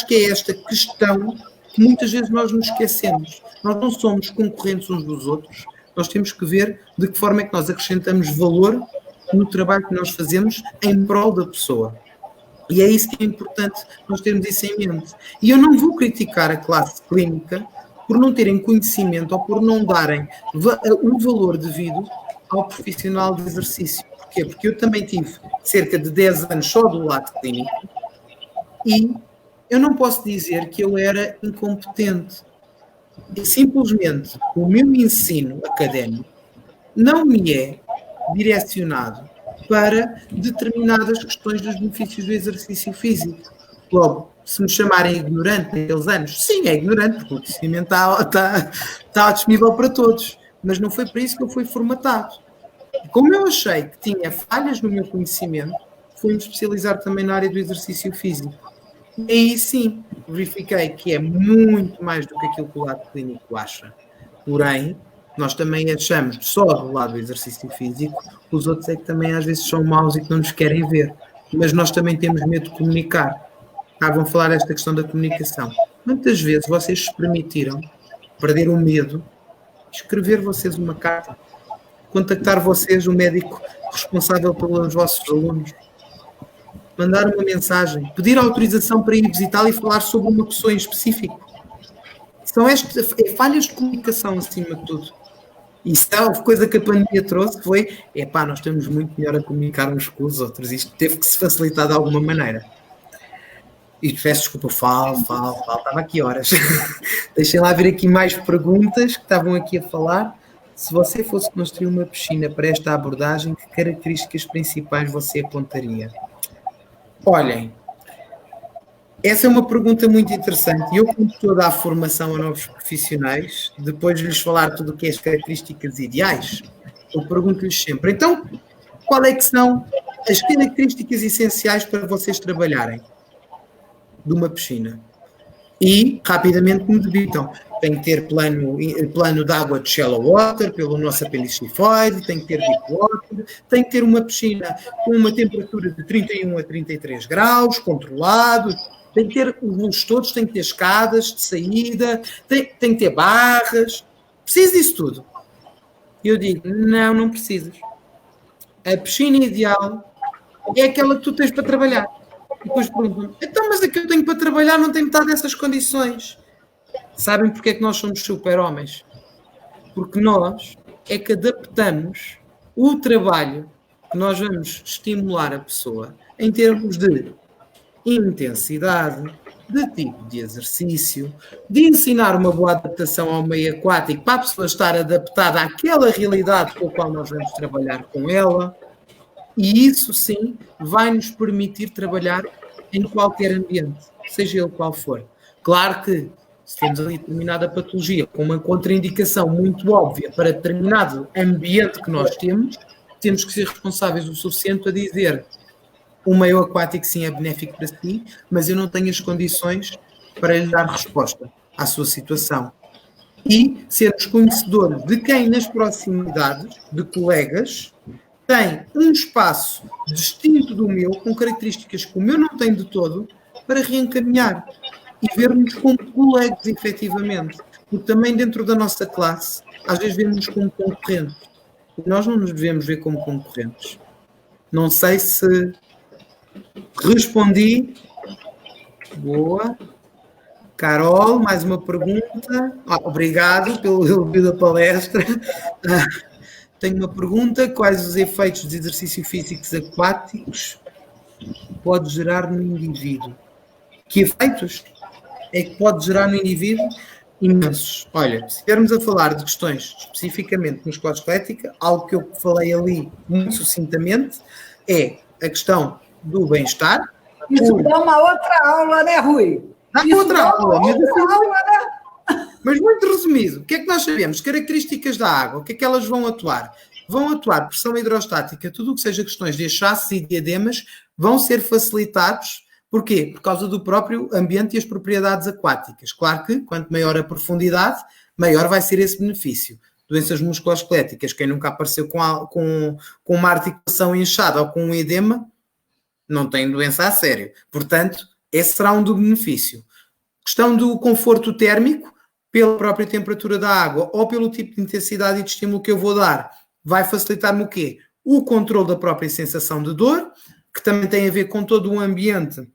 que é esta questão que muitas vezes nós nos esquecemos. Nós não somos concorrentes uns dos outros. Nós temos que ver de que forma é que nós acrescentamos valor no trabalho que nós fazemos em prol da pessoa. E é isso que é importante nós termos isso em mente. E eu não vou criticar a classe clínica por não terem conhecimento ou por não darem o valor devido ao profissional de exercício. Porquê? Porque eu também tive cerca de 10 anos só do lado clínico e eu não posso dizer que eu era incompetente. E simplesmente o meu ensino académico não me é direcionado para determinadas questões dos benefícios do exercício físico. Logo, se me chamarem ignorante naqueles anos, sim, é ignorante, porque o conhecimento está disponível para todos. Mas não foi para isso que eu fui formatado. Como eu achei que tinha falhas no meu conhecimento, fui-me especializar também na área do exercício físico. E aí sim, verifiquei que é muito mais do que aquilo que o lado clínico acha. Porém, nós também achamos só do lado do exercício físico, os outros é que também às vezes são maus e que não nos querem ver. Mas nós também temos medo de comunicar. Vão falar desta questão da comunicação. Muitas vezes vocês se permitiram perder o medo, escrever vocês uma carta, contactar vocês o médico responsável pelos vossos alunos, mandar uma mensagem, pedir autorização para ir visitá-lo e falar sobre uma pessoa em específico. São estas falhas de comunicação acima de tudo. E se há coisa que a pandemia trouxe foi, nós estamos muito melhor a comunicar uns com os outros. Isto teve que se facilitar de alguma maneira. E peço desculpa, falo, estava aqui horas. Deixem lá ver aqui mais perguntas que estavam aqui a falar. Se você fosse construir uma piscina para esta abordagem, que características principais você apontaria? Olhem, essa é uma pergunta muito interessante. Eu, como estou a dar formação a novos profissionais, depois de lhes falar tudo o que é as características ideais, eu pergunto-lhes sempre, então, qual é que são as características essenciais para vocês trabalharem de uma piscina? E, rapidamente, me debitam. Tem que ter plano de água de shallow water, pelo nosso apêndice tifoide, tem que ter deep water, tem que ter uma piscina com uma temperatura de 31 a 33 graus, controlado, tem que ter os luzes todos, tem que ter escadas de saída, tem que ter barras, precisa disso tudo. E eu digo, não precisas. A piscina ideal é aquela que tu tens para trabalhar. E depois perguntam-me, então, mas a que eu tenho para trabalhar não tem metade dessas condições. Sabem porque é que nós somos super-homens? Porque nós é que adaptamos o trabalho que nós vamos estimular a pessoa em termos de intensidade, de tipo de exercício, de ensinar uma boa adaptação ao meio aquático para a pessoa estar adaptada àquela realidade com a qual nós vamos trabalhar com ela. E isso, sim, vai nos permitir trabalhar em qualquer ambiente, seja ele qual for. Claro que, se temos ali determinada patologia com uma contraindicação muito óbvia para determinado ambiente que nós temos que ser responsáveis o suficiente a dizer o meio aquático, sim, é benéfico para si, mas eu não tenho as condições para lhe dar resposta à sua situação. E sermos conhecedores de quem nas proximidades, de colegas, tem um espaço distinto do meu, com características que o meu não tem de todo, para reencaminhar e vermos como colegas, efetivamente. Porque também dentro da nossa classe, às vezes vemos como concorrentes. E nós não nos devemos ver como concorrentes. Não sei se respondi. Boa. Carol, mais uma pergunta. Obrigado pelo elogio da palestra. Tenho uma pergunta. Quais os efeitos de exercício físicos aquáticos pode gerar no indivíduo? Que efeitos é que pode gerar no indivíduo? Imensos. Olha, se estivermos a falar de questões especificamente musculoesquelética, algo que eu falei ali muito sucintamente é a questão do bem-estar. Isso dá uma outra aula, né, Rui? Dá outra aula, né? Mas muito resumido, o que é que nós sabemos? Características da água, o que é que elas vão atuar? Vão atuar pressão hidrostática, tudo o que seja questões de achaços e diademas vão ser facilitados. Porquê? Por causa do próprio ambiente e as propriedades aquáticas. Claro que, quanto maior a profundidade, maior vai ser esse benefício. Doenças musculoesqueléticas, quem nunca apareceu com uma articulação inchada ou com um edema, não tem doença a sério. Portanto, esse será um do benefício. Questão do conforto térmico, pela própria temperatura da água ou pelo tipo de intensidade e de estímulo que eu vou dar, vai facilitar-me o quê? O controle da própria sensação de dor, que também tem a ver com todo o ambiente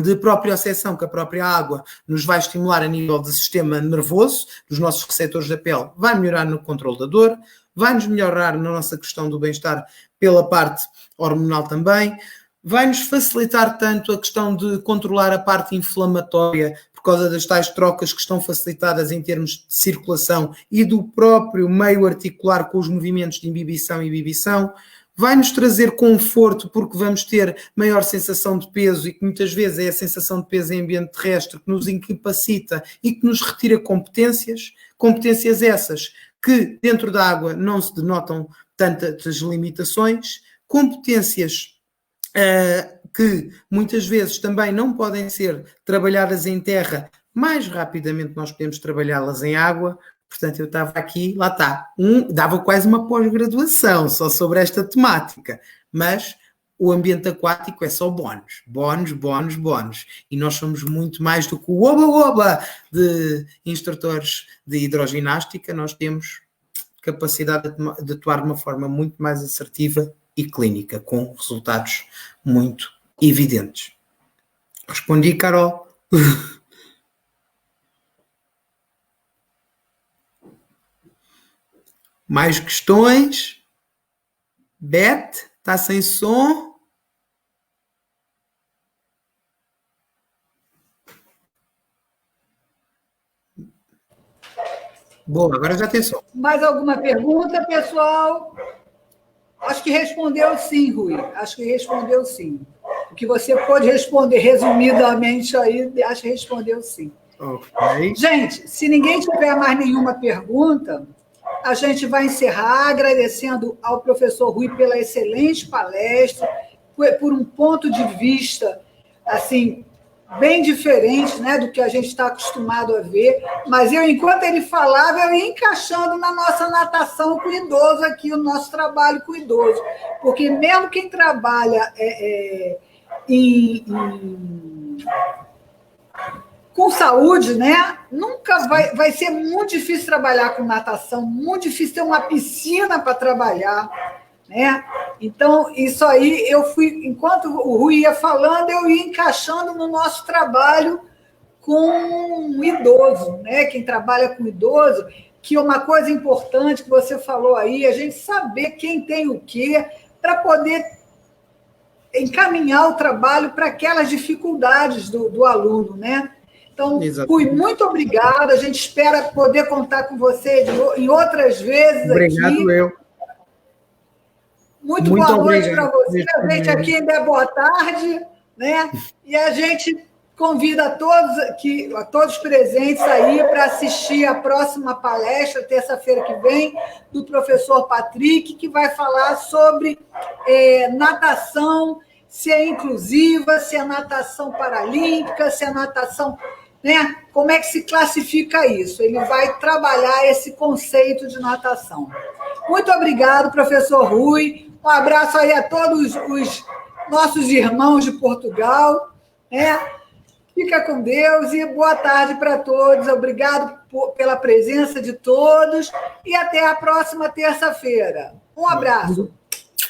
de propriocepção que a própria água nos vai estimular a nível do sistema nervoso, dos nossos receptores da pele, vai melhorar no controle da dor, vai-nos melhorar na nossa questão do bem-estar pela parte hormonal também, vai-nos facilitar tanto a questão de controlar a parte inflamatória por causa das tais trocas que estão facilitadas em termos de circulação e do próprio meio articular com os movimentos de inibição e inibição, vai-nos trazer conforto porque vamos ter maior sensação de peso e que muitas vezes é a sensação de peso em ambiente terrestre que nos incapacita e que nos retira competências essas que dentro da água não se denotam tantas limitações, competências que muitas vezes também não podem ser trabalhadas em terra, mais rapidamente nós podemos trabalhá-las em água. Portanto, eu estava aqui, lá está, dava quase uma pós-graduação só sobre esta temática, mas o ambiente aquático é só bónus, bónus, bónus, bónus. E nós somos muito mais do que o oba-oba de instrutores de hidroginástica, nós temos capacidade de atuar de uma forma muito mais assertiva e clínica, com resultados muito evidentes. Respondi, Carol? Mais questões? Beth, está sem som? Boa, agora já tem som. Mais alguma pergunta, pessoal? Acho que respondeu sim, Rui. Acho que respondeu sim. O que você pôde responder resumidamente aí, acho que respondeu sim. Okay. Gente, se ninguém tiver mais nenhuma pergunta, a gente vai encerrar agradecendo ao professor Rui pela excelente palestra, por um ponto de vista, assim, bem diferente, né, do que a gente está acostumado a ver, mas enquanto ele falava, eu ia encaixando na nossa natação com idoso aqui, o nosso trabalho com idoso, porque mesmo quem trabalha com saúde, né, nunca vai ser muito difícil trabalhar com natação, muito difícil ter uma piscina para trabalhar, né? Então, isso aí, enquanto o Rui ia falando, eu ia encaixando no nosso trabalho com o idoso, né? Quem trabalha com idoso, que é uma coisa importante que você falou aí, a gente saber quem tem o quê, para poder encaminhar o trabalho para aquelas dificuldades do aluno, né? Então, Rui, muito obrigada, a gente espera poder contar com você em outras vezes. Obrigado, aqui. eu. Muito boa noite para você. A gente aqui ainda é boa tarde, né? E a gente convida a todos presentes aí para assistir a próxima palestra, terça-feira que vem, do professor Patrick, que vai falar sobre natação, se é inclusiva, se é natação paralímpica, se é natação, né? Como é que se classifica isso? Ele vai trabalhar esse conceito de natação. Muito obrigado, professor Rui. Um abraço aí a todos os nossos irmãos de Portugal, né? Fica com Deus e boa tarde para todos. Obrigado pela presença de todos e até a próxima terça-feira. Um abraço.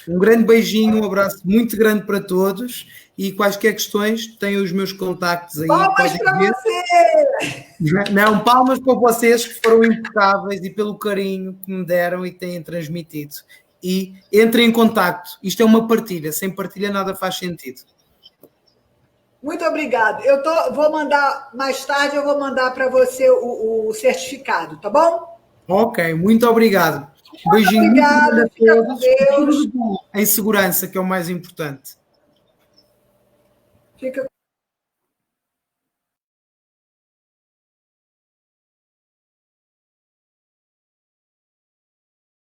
Um grande beijinho, um abraço muito grande para todos e quaisquer questões, têm os meus contactos aí. Palmas para você! Não, palmas para vocês que foram impecáveis e pelo carinho que me deram e têm transmitido. E entrem em contacto. Isto é uma partilha. Sem partilha nada faz sentido. Muito obrigado. Vou mandar, mais tarde eu vou mandar para você o certificado, tá bom? Ok, muito obrigado. Muito beijinho. Obrigada, fica com Deus. Em segurança, que é o mais importante. Fica